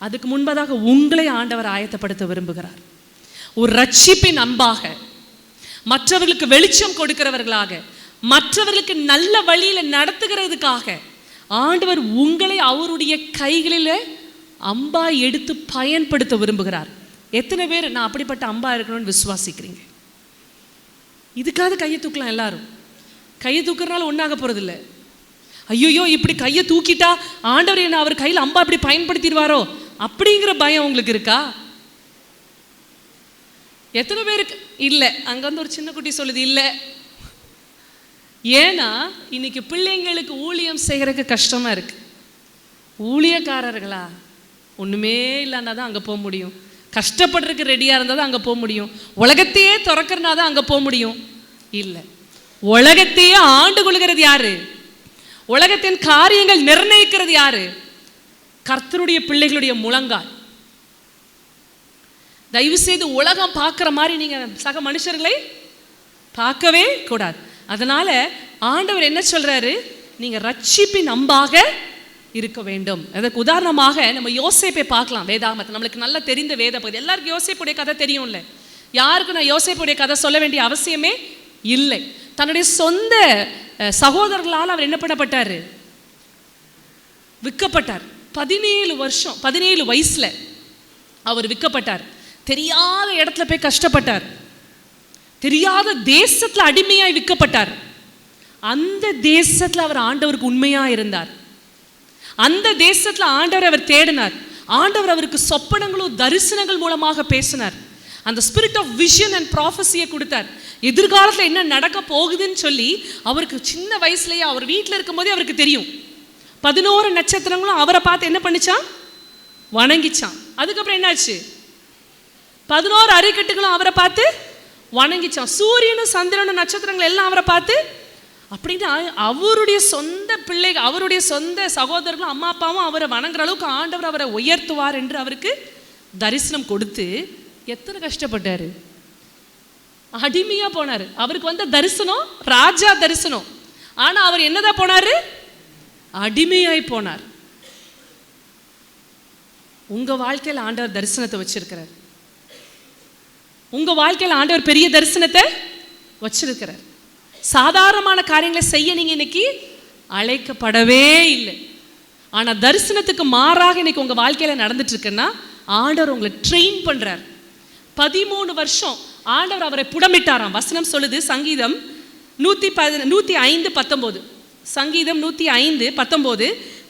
அதுக்கு முன்பதாக உங்களை ஆண்டவர் ஆயத்தப்படுத்த விரும்புகிறார். ஒரு ரட்சிப்பின் அன்பாக, மற்றவர்களுக்கு வெளிச்சம் கொடுக்கிறவர்களாக, மற்றவர்களுக்கு நல்ல வழியில் நடத்துகிறதுக்காக ஆண்டவர் உங்களை அவருடைய கைகளில் அம்பா எடுத்து பயன்படுத்த விரும்புகிறார். எத்தனை பேர் நான் அப்படிப்பட்ட அம்பா இருக்கணும்னு விசுவாசிக்கிறீங்க? இதுக்காவது கையை தூக்கலாம். எல்லாரும் கையை தூக்குறதுனால ஒன்றாக போகிறதில்ல. ஐயோ இப்படி கையை தூக்கிட்டா ஆண்டவர் என்ன அவர் கையில் அம்பா இப்படி பயன்படுத்திடுவாரோ அப்படிங்கிற பயம் உங்களுக்கு இருக்கா? எத்தனை பேருக்கு இல்லை? அங்கே வந்து ஒரு சின்ன குட்டி சொல்லுது இல்லை. ஏன்னா இன்னைக்கு பிள்ளைங்களுக்கு ஊழியம் செய்கிறதுக்கு கஷ்டமாக இருக்கு. ஊழியக்காரர்களா ஒன்றுமே இல்லைன்னா தான் அங்கே போக முடியும். கஷ்டப்படுறதுக்கு ரெடியாக இருந்தால் தான் அங்கே போக முடியும். உலகத்தையே திறக்கிறனா தான் அங்கே போக முடியும். இல்லை, உலகத்தையே ஆண்டு கொள்கிறது யாரு? உலகத்தின் காரியங்கள் நிர்ணயிக்கிறது யாரு? கர்த்தருடைய பிள்ளைகளுடைய முழங்கால். தயவு செய்து உலகம் பார்க்கிற மாதிரி நீங்க சக மனுஷர்களை பார்க்கவே கூடாது. அதனால ஆண்டவர் என்ன சொல்றாரு? நீங்க ரட்சிப்பின் அம்பாக இருக்க வேண்டும். அதற்கு உதாரணமாக நம்ம யோசேப்பை பார்க்கலாம். வேதாகமத்தில் நம்மளுக்கு நல்லா தெரிந்த வேத பகுதி. எல்லாருக்கும் யோசேப்புடைய கதை தெரியும்ல. யாருக்கும் நான் யோசேப்புடைய கதை சொல்ல வேண்டிய அவசியமே இல்லை. தன்னுடைய சொந்த சகோதரர்களால் அவர் என்ன பண்ணப்பட்டாரு? விற்கப்பட்டார். 17 வயசுல அவர் விற்கப்பட்டார். தெரியாத இடத்துல போய் கஷ்டப்பட்டார். தெரியாத தேசத்துல அடிமையாய் விற்கப்பட்டார். அந்த தேசத்துல அவர் ஆண்டவருக்கு உண்மையா இருந்தார். அந்த தேசத்துல ஆண்டவர் அவர் தேடினார். ஆண்டவர் அவருக்கு சொப்பனங்களும் தரிசனங்கள் மூலமாக பேசினார். அந்த ஸ்பிரிட் ஆஃப் விஷன் அண்ட் ப்ராஃபஸியை கொடுத்தார். எதிர்காலத்தில் என்ன நடக்க போகுதுன்னு சொல்லி அவருக்கு சின்ன வயசுலயே அவர் வீட்டில் இருக்கும் போதே அவருக்கு தெரியும். 11 நட்சத்திரங்களும் அவரை பார்த்து என்ன பண்ணிச்சான்? வணங்கிச்சான். அதுக்கப்புறம் என்னாச்சு? 11 அரிக்கட்டுகளும் அவரை பார்த்து வணங்கிச்சான். சூரியனும் சந்திரனும் நட்சத்திரங்கள் எல்லாம் அவரை பார்த்து. அப்படின்னா அவருடைய சொந்த பிள்ளைகள், அவருடைய சொந்த சகோதரர்களும் அம்மா அப்பாவும் அவரை வணங்குற அளவுக்கு ஆண்டவர் அவரை உயர்த்துவார் என்று அவருக்கு தரிசனம் கொடுத்து எத்தனை கஷ்டப்பட்டாரு. அடிமையா போனாரு. அவருக்கு வந்த தரிசனம் ராஜா தரிசனம். ஆனா அவர் என்னதான் போனாரு? அடிமையாய் போனார். உங்க வாழ்க்கையில் ஆண்டவர் தரிசனத்தை வச்சிருக்கிறார். உங்க வாழ்க்கையில் ஆண்டவர் பெரிய தரிசனத்தை வச்சிருக்கிறார். சாதாரணமான காரியங்களை செய்ய நீங்க இன்னைக்கு அழைக்கப்படவே இல்லை. ஆனா தரிசனத்துக்கு மாறாக இன்னைக்கு உங்க வாழ்க்கையில நடந்துட்டு இருக்குன்னா ஆண்டவர் உங்களை ட்ரெயின் பண்றார். 13 வருஷம் ஆண்டவர் அவரை புடமிட்டாராம். வசனம் சொல்லுது, சங்கீதம் 105:19. சங்கீதம் 105:19.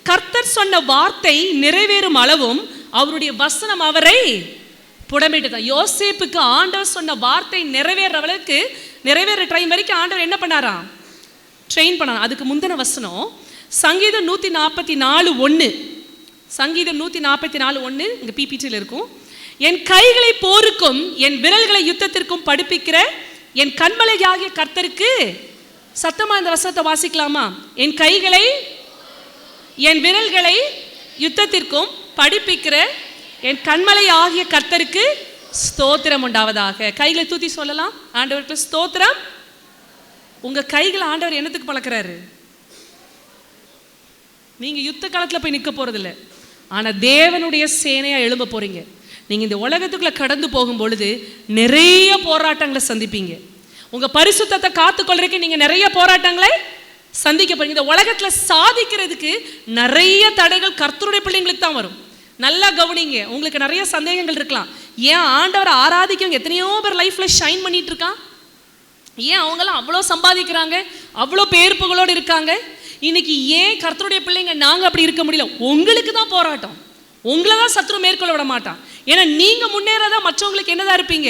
கர்த்தர் சொன்ன வார்த்தை நிறைவேறும் அளவும் அவருடைய வசனம் அவரை புடமிட்டுதான். யோசேப்புக்கு ஆண்டவர் சொன்ன வார்த்தை நிறைவேற டைம் வரைக்கும் ஆண்டவர் என்ன பண்ணாராம்? ட்ரெயின் பண்ணாராம். அதுக்கு முந்தின வசனம் சங்கீதம் 144:1. சங்கீதம் 144:1 இங்க பிபிடியில் இருக்கும். என் கைகளை போருக்கும் என் விரல்களை யுத்தத்திற்கும் படிப்பிக்கிற என் கண்மலையாகிய கர்த்தருக்கு. சத்தமா இந்த வசனத்தை வாசிக்கலாமா? என் கைகளை என் விரல்களை யுத்தத்திற்கும் படிப்பிக்கிற என் கண்மலை ஆகிய கர்த்தருக்கு ஸ்தோத்திரம் உண்டாவதாக. கைகளை தூத்தி சொல்லலாம், ஆண்டவருக்கு ஸ்தோத்திரம். உங்க கைகளை ஆண்டவர் என்னத்துக்கு பழக்கிறாரு? நீங்க யுத்த காலத்துல போய் நிற்க போறது இல்லை. ஆனா தேவனுடைய சேனையா எழும்ப போறீங்க. நீங்க இந்த உலகத்துக்குள்ள கடந்து போகும் பொழுது நிறைய போராட்டங்களை சந்திப்பீங்க. உங்க பரிசுத்தத்தை காத்துக்கொள்றதுக்கு நீங்க நிறைய போராட்டங்களை சந்திக்க போறீங்க. இந்த உலகத்துல சாதிக்கிறதுக்கு நிறைய தடைகள் கர்த்தருடைய பிள்ளைங்களுக்கு தான் வரும். நல்லா கவனிங்க. உங்களுக்கு நிறைய சந்தேகங்கள் இருக்கலாம். ஏன் ஆண்டவரை ஆராதிக்கவங்க எத்தனையோ பேர் லைஃப்ல ஷைன் பண்ணிட்டு இருக்கான்? ஏன் அவங்களாம் அவ்வளோ சம்பாதிக்கிறாங்க, அவ்வளோ பேர் புகழோடு இருக்காங்க? இன்னைக்கு ஏன் கர்த்தருடைய பிள்ளைங்க நாங்க அப்படி இருக்க முடியல? உங்களுக்கு தான் போராட்டம். உங்களை தான் சத்ரு மேற்கொள்ள விட மாட்டான். ஏன்னா நீங்க முன்னேறதான் மற்றவங்களுக்கு என்னதான் இருப்பீங்க?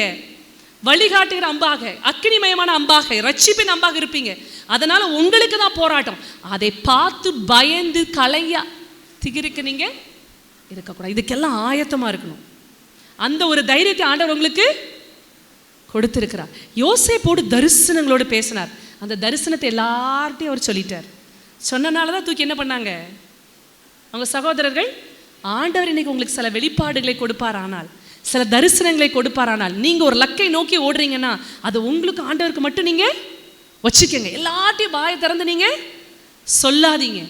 வழிகாட்டுகிற அம்பாக, அக்கினிமயமான அம்பாக, ரட்சிப்பின் அம்பாக இருப்பீங்க. அதனால உங்களுக்கு தான் போராட்டம். அதை பார்த்து பயந்து கலையா திகிருக்கு நீங்க இருக்கக்கூடாது. இதுக்கெல்லாம் ஆயத்தமா இருக்கணும். அந்த ஒரு தைரியத்தை ஆண்டவர் உங்களுக்கு கொடுத்திருக்கிறார். யோசேப்போடு தரிசனங்களோடு பேசினார். அந்த தரிசனத்தை எல்லார்ட்டையும் அவர் சொல்லிட்டார். சொன்னனாலதான் தூக்கி என்ன பண்ணாங்க அவங்க சகோதரர்கள்? ஆண்டவர் இன்னைக்கு உங்களுக்கு சில வெளிப்பாடுகளை கொடுப்பாரானால், சில தரிசனங்களை கொடுப்பாரானால், நீங்க ஒரு லக்கை நோக்கி ஓடுறீங்கன்னா அது உங்களுக்கு ஆண்டவருக்கு மட்டும் நீங்க வச்சுக்கோங்க. எல்லாத்தையும் வாயை திறந்து நீங்க சொல்லாதீங்க.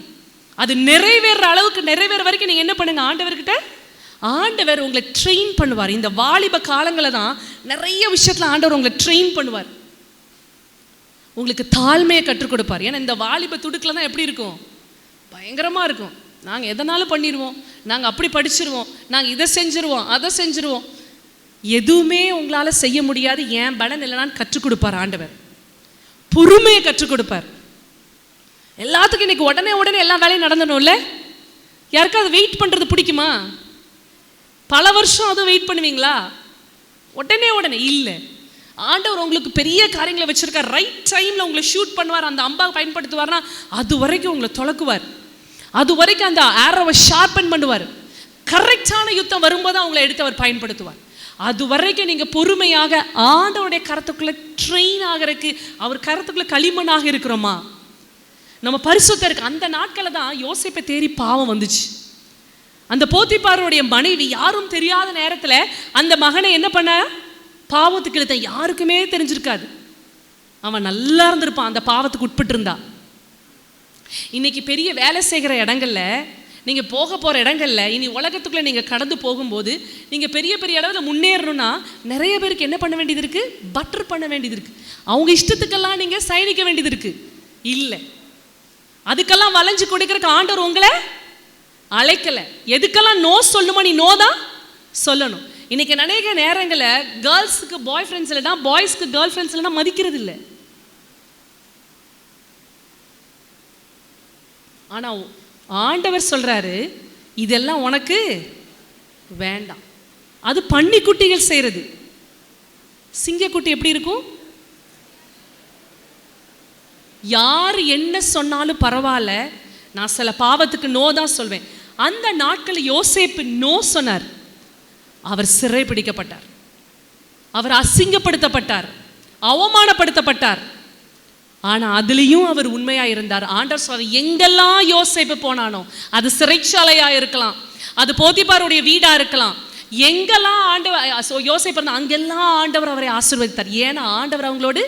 அது நிறைவேற அளவுக்கு நிறைவேற வரைக்கும் நீங்க என்ன பண்ணுங்க? ஆண்டவர்கிட்ட. ஆண்டவர் உங்களை ட்ரெயின் பண்ணுவார். இந்த வாலிப காலங்களை தான் நிறைய விஷயத்துல ஆண்டவர் உங்களை ட்ரெயின் பண்ணுவார். உங்களுக்கு தாழ்மையை கற்றுக் கொடுப்பார். ஏன்னா இந்த வாலிப துடுக்கில் தான் எப்படி இருக்கும்? பயங்கரமா இருக்கும். நாங்கள் எதனாலும் பண்ணிடுவோம், நாங்கள் அப்படி படிச்சிருவோம், நாங்கள் இதை செஞ்சிருவோம், அதை செஞ்சிருவோம். எதுவுமே உங்களால் செய்ய முடியாது, ஏன் பலன் இல்லைனான்னு கற்றுக் கொடுப்பார் ஆண்டவர். பொறுமையை கற்றுக் கொடுப்பார். எல்லாத்துக்கும் இன்னைக்கு உடனே எல்லா வேலையும் நடந்துடணும்ல. யாருக்காவது வெயிட் பண்ணுறது பிடிக்குமா? பல வருஷம் அதுவும் வெயிட் பண்ணுவீங்களா? உடனே இல்லை. ஆண்டவர் உங்களுக்கு பெரிய காரியங்களை வச்சிருக்கார். ரைட் டைம்ல உங்களை ஷூட் பண்ணுவார். அந்த அம்பா பயன்படுத்துவார்னா அது வரைக்கும் உங்களை தொலைக்குவார். அது வரைக்கும் அந்த ஆரோவை ஷார்பன் பண்ணுவார். கரெக்டான யுத்தம் வரும்போது அவங்களை எடுத்து அவர் பயன்படுத்துவார். அது வரைக்கும் நீங்க பொறுமையாக ஆண்டவருடைய கரத்துக்குள்ள ட்ரெயின் ஆகிறதுக்கு, அவர் கரத்துக்குள்ள களிமண்ணாக இருக்கிறோமா, நம்ம பரிசுத்தம் இருக்கு. அந்த நாட்களில் தான் யோசேப்பை தேடி பாவம் வந்துச்சு. அந்த போத்திபாருடைய மனைவி யாரும் தெரியாத நேரத்தில் அந்த மகனை என்ன பண்ண, பாவத்துக்கு இழுத்த. யாருக்குமே தெரிஞ்சிருக்காது, அவன் நல்லா இருந்திருப்பான் அந்த பாவத்துக்கு உட்பட்டு இருந்தா. இன்னைக்கு பெரிய வேலை செய்கிற இடங்கள்ல, நீங்கள் போக போகிற இடங்கள்ல, இனி உலகத்துக்குள்ளே நீங்கள் கடந்து போகும்போது நீங்கள் பெரிய பெரிய இடத்துல முன்னேறணும்னா நிறைய பேருக்கு என்ன பண்ண வேண்டியது இருக்குது, பட்டர் பண்ண வேண்டியது இருக்குது. அவங்க இஷ்டத்துக்கெல்லாம் நீங்கள் சயனிக்க வேண்டியது இருக்குது. இல்லை, அதுக்கெல்லாம் வளைஞ்சு கொடுக்கறக்கு ஆண்டவர் உங்களை அழைக்கலை. எதுக்கெல்லாம் நோ சொல்லணுமோ நீ நோ தான் சொல்லணும். இன்னைக்கு நிறைய நேரங்களில் கேர்ள்ஸுக்கு பாய் ஃப்ரெண்ட்ஸ் இல்லைனா, பாய்ஸ்க்கு கேர்ள் ஃப்ரெண்ட்ஸ் இல்லைனா மதிக்கிறது இல்லை. ஆனால் ஆண்டவர் சொல்றாரு, இதெல்லாம் உனக்கு வேண்டாம். அது பன்னிக்குட்டிகள் செய்யறது. சிங்கக்குட்டி எப்படி இருக்கும்? யார் என்ன சொன்னாலும் பரவாயில்ல, நான் சில பாவத்துக்கு நோ தான் சொல்வேன். அந்த நாட்களில் யோசேப்பு நோ சொன்னார். அவர் சிறை பிடிக்கப்பட்டார், அவர் அசிங்கப்படுத்தப்பட்டார், அவமானப்படுத்தப்பட்டார். ஆனா அதுலயும் அவர் உண்மையா இருந்தார். ஆண்டவர் சொல்ற, எங்கெல்லாம் யோசேப்பு போனானோ, அது சிறைச்சாலையா இருக்கலாம், அது போத்திபாருடைய வீடா இருக்கலாம், எங்கெல்லாம் ஆண்டவர் யோசேப்பு இருந்தா அங்கெல்லாம் ஆண்டவர் அவரை ஆசீர்வதித்தார். ஏன்னா ஆண்டவர் அவங்களோடு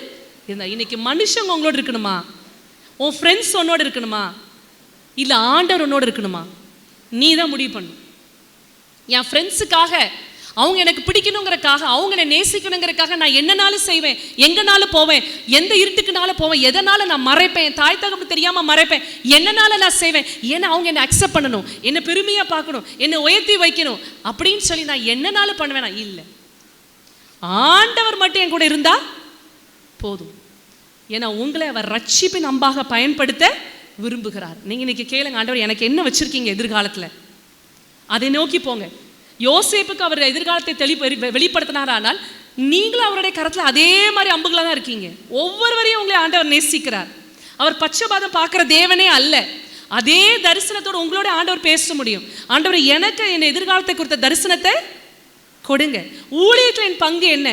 இருந்தார். இன்னைக்கு மனுஷங்க உங்களோடு இருக்கணுமா, உன் ஃப்ரெண்ட்ஸ் உன்னோடு இருக்கணுமா, இல்லை ஆண்டவர் உன்னோடு இருக்கணுமா? நீ தான் முடிவு பண்ணு. என் ஃப்ரெண்ட்ஸுக்காக, அவங்க எனக்கு பிடிக்கணுங்கிறக்காக, அவங்க என்னை நேசிக்கணுங்கிறக்காக நான் என்னனாலும் செய்வேன், எங்கனாலும் போவேன், எந்த இருட்டுக்குனாலும் போவேன், எதனால நான் மறைப்பேன், தாய் தகப்பு தெரியாமல் மறைப்பேன், என்னனால நான் செய்வேன். ஏன்னா அவங்க என்னை அக்செப்ட் பண்ணணும், என்னை பெருமையாக பார்க்கணும், என்னை உயர்த்தி வைக்கணும் அப்படின்னு சொல்லி நான் என்னனாலும் பண்ணுவேன். நான் இல்லை, ஆண்டவர் மட்டும் என் கூட இருந்தா போதும். ஏன்னா உங்களை அவர் ரட்சிப்பின் அம்பாக பயன்படுத்த விரும்புகிறார். நீங்கள் இன்னைக்கு கேளுங்க, ஆண்டவர் எனக்கு என்ன வச்சிருக்கீங்க எதிர்காலத்தில், அதை நோக்கி போங்க. யோசேப்புக்கு அவர் எதிர்காலத்தை வெளிப்படுத்தினாரானால் நீங்களும் அவருடைய கரத்தில் அதே மாதிரி அம்புகளாக தான் இருக்கீங்க. ஒவ்வொருவரையும் உங்களை ஆண்டவர் நேசிக்கிறார். அவர் பட்சபாதம் பார்க்குற தேவனே அல்ல. அதே தரிசனத்தோடு உங்களோட ஆண்டவர் பேச முடியும். ஆண்டவர் எனக்கு என் எதிர்காலத்தை குறித்த தரிசனத்தை கொடுங்க. ஊழியத்தில் என் பங்கு என்ன,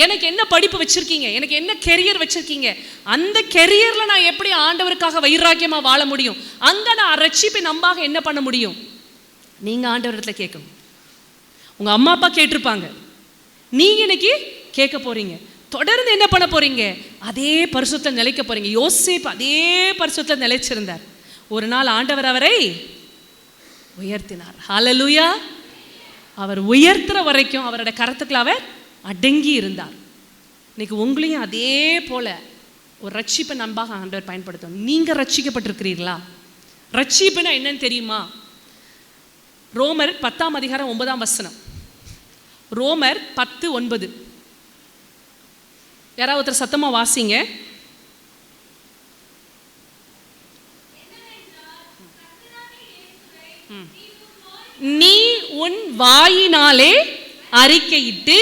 எனக்கு என்ன படிப்பு வச்சிருக்கீங்க, எனக்கு என்ன கெரியர் வச்சிருக்கீங்க, அந்த கெரியரில் நான் எப்படி ஆண்டவருக்காக வைராக்கியமாக வாழ முடியும், அங்கே நான் ரட்சிப்பின் அம்பாக என்ன பண்ண முடியும். நீங்கள் ஆண்டவரிடத்தில் கேட்கணும். உங்கள் அம்மா அப்பா கேட்டிருப்பாங்க, நீங்கள் இன்னைக்கு கேட்க போகிறீங்க. தொடர்ந்து என்ன பண்ண போகிறீங்க, அதே பரிசுத்தத்தில் நிலைக்க போகிறீங்க. யோசேப்பு அதே பரிசுத்தத்தில் நிலைச்சிருந்தார். ஒரு நாள் ஆண்டவர் அவரை உயர்த்தினார். ஹல்லேலூயா. அவர் உயர்த்துற வரைக்கும் அவருடைய கரத்துக்குள்ள அவர் அடங்கி இருந்தார். இன்னைக்கு உங்களையும் அதே போல ஒரு ரட்சிப்பை நண்பாக ஆண்டவர் பயன்படுத்தணும். நீங்கள் ரட்சிக்கப்பட்டிருக்கிறீர்களா? ரட்சிப்புனா என்னன்னு தெரியுமா? ரோமர் 10:9. ரோமர் 10:9. யாராவது ஒருத்தர் சத்தமாக வாசிங்க. நீ உன் வாயினாலே அறிக்கையிட்டு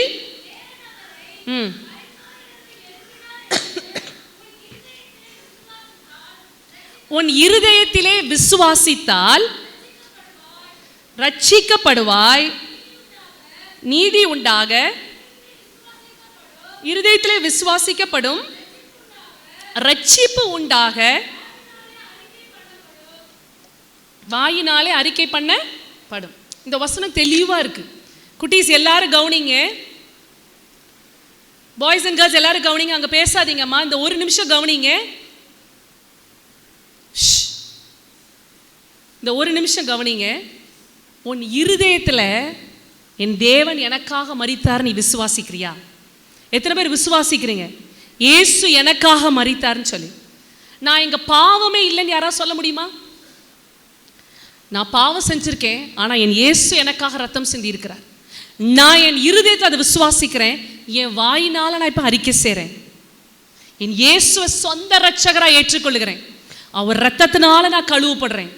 உன் இருதயத்திலே விசுவாசித்தால் ரட்சிக்கப்படுவாய். நீதி உண்டாக இருதயத்திலே விசுவாசிக்கப்படும், ரட்சிப்பு உண்டாக வாயினாலே அறிக்கை பண்ணப்படும். இந்த வசனம் தெளிவா இருக்கு. குட்டீஸ் எல்லாரும் கவனிங்க, பாய்ஸ் அண்ட் கேர்ள்ஸ் எல்லாரும் கவனிங்க. அங்க பேசாதீங்கம்மா, இந்த ஒரு நிமிஷம் கவனிங்க. இந்த ஒரு நிமிஷம் கவனிங்க. உன் இருதயத்தில் என் தேவன் எனக்காக மரித்தார் நீ விசுவாசிக்கிறியா? எத்தனை பேர் விசுவாசிக்கிறீங்க இயேசு எனக்காக மரித்தார்னு சொல்லி? நான் இங்க பாவமே இல்லைன்னு யாராவது சொல்ல முடியுமா? நான் பாவம் செஞ்சிருக்கேன், ஆனால் என் இயேசு எனக்காக ரத்தம் சிந்தி இருக்கிறார். நான் என் இருதயத்தை அதை விசுவாசிக்கிறேன், என் வாயினால நான் இப்போ அறிக்கை செய்கிறேன். என் இயேசுவை சொந்த ரட்சகராக ஏற்றுக்கொள்கிறேன், அவர் ரத்தத்தினால நான் கழுவப்படுறேன்.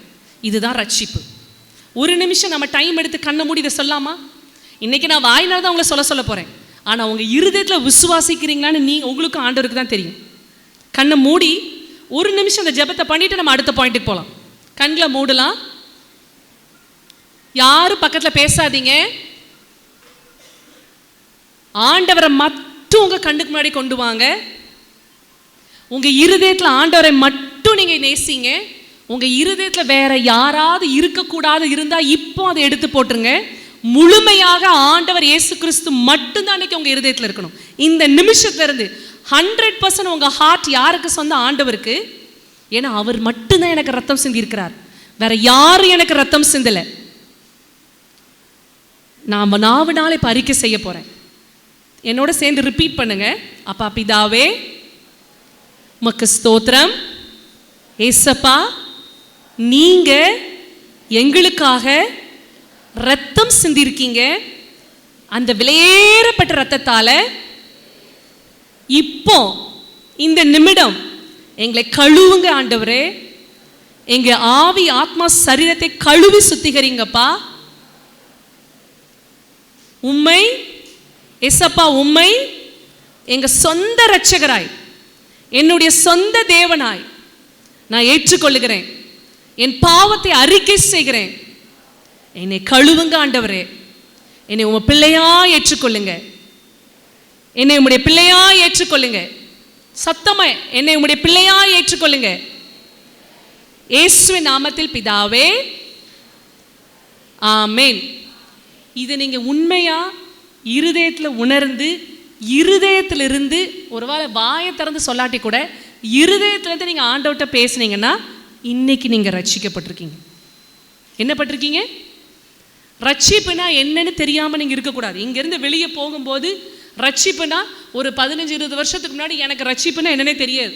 இதுதான் ரட்சிப்பு. ஒரு நிமிஷம் நம்ம டைம் எடுத்து கண்ணை மூடி இதை சொல்லாமா? இன்னைக்கு நான் வாயினால தான் உங்களை சொல்ல போகிறேன், ஆனால் உங்கள் இருதயத்தில் விசுவாசிக்கிறீங்களான்னு உங்களுக்கு ஆண்டவருக்கு தான் தெரியும். கண்ணை மூடி ஒரு நிமிஷம் அந்த ஜெபத்தை பண்ணிட்டு நம்ம அடுத்த பாயிண்ட்டுக்கு போகலாம். கண்களை மூடலாம். யாரும் பக்கத்தில் பேசாதீங்க. ஆண்டவரை மட்டும் உங்க கண்ணுக்கு முன்னாடி கொண்டு வாங்க. உங்க இருதயத்துல ஆண்டவரை மட்டும் நீங்க நேசிங்க. உங்க இருதயத்துல வேற யாராவது இருக்கக்கூடாது இருந்தா இப்போ அதை எடுத்து போட்டுருங்க. முழுமையாக ஆண்டவர் இயேசு கிறிஸ்து மட்டும்தான் அன்னைக்கு உங்க இருதயத்துல இருக்கணும். இந்த நிமிஷத்துல இருந்து 100% உங்க ஹார்ட் யாருக்கு சொந்த? ஆண்டவருக்கு. ஏன்னா அவர் மட்டும்தான் எனக்கு ரத்தம் சிந்தி இருக்கிறார், வேற யாரும் எனக்கு ரத்தம் சிந்தல. நான் நாவினால இப்ப அறிக்கை செய்ய போறேன். என்னோட சேர்ந்து ரிப்பீட் பண்ணுங்க. அப்பா பிதாவே, உமக்கு ஸ்தோத்திரம். ஏசப்பா, நீங்க எங்களுக்காக ரத்தம் சிந்திருக்கீங்க. அந்த விலையேறப்பட்ட ரத்தத்தால இப்போ இந்த நிமிடம் எங்களை கழுவுங்க ஆண்டவரே. எங்க ஆவி ஆத்மா சரீரத்தை கழுவி சுத்திகரிங்கப்பா. உம்மை ஏசப்பா, உம்மை எங்க சொந்த இரட்சகராய், என்னுடைய சொந்த தேவனாய் நான் ஏற்றுக்கொள்ளுகிறேன். என் பாவத்தை அறிக்கை செய்கிறேன். என்னை கழுவுங்க ஆண்டவரே. என்னை உங்க பிள்ளையா ஏற்றுக்கொள்ளுங்க. என்னை உம்முடைய பிள்ளையா ஏற்றுக்கொள்ளுங்க. சத்தமா என்னை உம்முடைய பிள்ளையா ஏற்றுக்கொள்ளுங்க. இயேசுவின் நாமத்தில் பிதாவே, ஆமென். இதை நீங்க உண்மையா இருதயத்துல உணர்ந்து, இருதயத்திலிருந்து ஒருவேளை வாயை திறந்து சொல்லாட்டி கூட இருதயத்திலிருந்து நீங்க ஆண்டவர்கிட்ட பேசுனீங்கன்னா இன்னைக்கு நீங்க ரட்சிக்கப்பட்டிருக்கீங்க. என்ன பட்டிருக்கீங்க? ரட்சிப்புனா என்னன்னு தெரியாம நீங்க இருக்கக்கூடாது. இங்கிருந்து வெளியே போகும்போது ரட்சிப்புனா ஒரு 15-20 வருஷத்துக்கு முன்னாடி எனக்கு ரட்சிப்புனா என்னன்னே தெரியாது.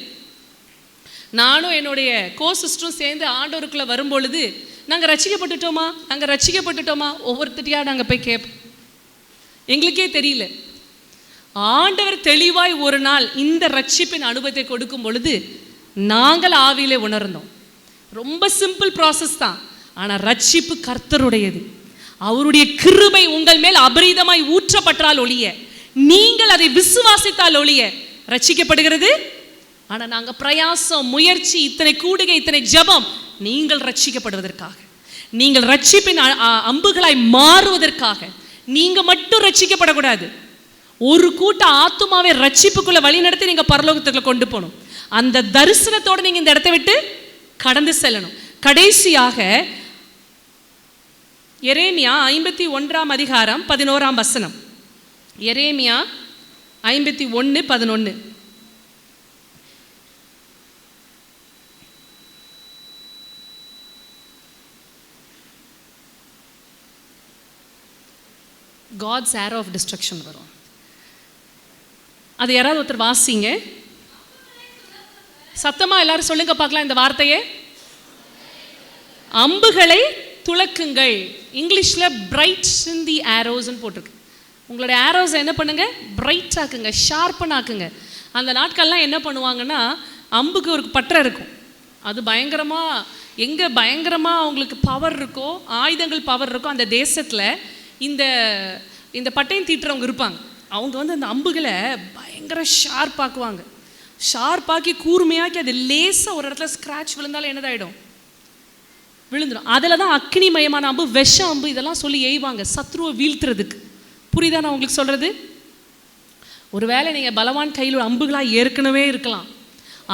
நானும் என்னுடைய சிஸ்டரும் சேர்ந்து ஆண்டவருக்குள்ள வரும்பொழுது நாங்கள் ரட்சிக்கப்பட்டுட்டோமா ஒவ்வொருத்தியா நாங்கள் போய் கேட்போம். எங்களுக்கே தெரியல. ஆண்டவர் தெளிவாய் ஒரு நாள் இந்த ரட்சிப்பின் அனுபவத்தை கொடுக்கும் பொழுது நாங்கள் ஆவியிலே உணர்ந்தோம். ரொம்ப சிம்பிள் ப்ராசஸ் தான். ஆனால் ரட்சிப்பு கர்த்தருடையது. அவருடைய கிருபை உங்கள் மேல் அபரிதமாய் ஊற்றப்பட்டால் ஒழிய, நீங்கள் அதை விசுவாசித்தால் ஒழிய ரட்சிக்கப்படுகிறது. ஆனால் நாங்கள் பிரயாசம், முயற்சி, இத்தனை கூடுகை, இத்தனை ஜபம், நீங்கள் ரட்சிக்கப்படுவதற்காக, நீங்கள் ரட்சிப்பின் அம்புகளாய் மாறுவதற்காக. நீங்க மட்டும் ரட்சிக்கப்படக்கூடாது. ஒரு கூட்ட ஆத்துமாவை ரட்சிப்புக்குள்ள வழி நடத்தி நீங்க பரலோகத்துக்குள்ள கொண்டு போகணும். அந்த தரிசனத்தோடு நீங்க இந்த இடத்தை விட்டு கடந்து செல்லணும். கடைசியாக எரேமியா 51 அதிகாரம் 11 வசனம். எரேமியா 51:11. God's arrow of destruction வரும். அது யாராவது ஒருத்தர் வாசிங்க. சத்தமா எல்லாரும் சொல்லுங்க பார்க்கலாம் இந்த வார்த்தையை. அம்புகளை துலக்குங்கள். இங்கிலீஷ்ல பிரைட் இன் தி ஆரோஸ்ன்னு போட்டிருக்கு. உங்களுடைய ஆரோஸ் என்ன பண்ணுங்க? பிரைட் ஆக்குங்க, ஷார்ப்பன் ஆக்குங்க. அந்த நாட்கள்லாம் என்ன பண்ணுவாங்கன்னா, அம்புக்கு ஒரு பற்றை இருக்கும். அது பயங்கரமாக அவங்களுக்கு பவர் இருக்கோ, ஆயுதங்கள் பவர் இருக்கோ, அந்த தேசத்தில் இந்த பட்டையும் தீட்டுறவங்க இருப்பாங்க. அவங்க அந்த அம்புகளை பயங்கர ஷார்ப்பாக்குவாங்க. ஷார்ப்பாக்கி கூர்மையாக்கி அது லேசாக ஒரு இடத்துல ஸ்க்ராட்ச் விழுந்தாலும் என்னதாயிடும்? விழுந்துடும். அதில் தான் அக்னிமயமான அம்பு, விஷ அம்பு, இதெல்லாம் சொல்லி எய்வாங்க சத்ருவை வீழ்த்துறதுக்கு. புரியுதா நான் உங்களுக்கு சொல்கிறது? ஒருவேளை நீங்கள் பலவான் கையில் அம்புகளாக ஏற்கனவே இருக்கலாம்.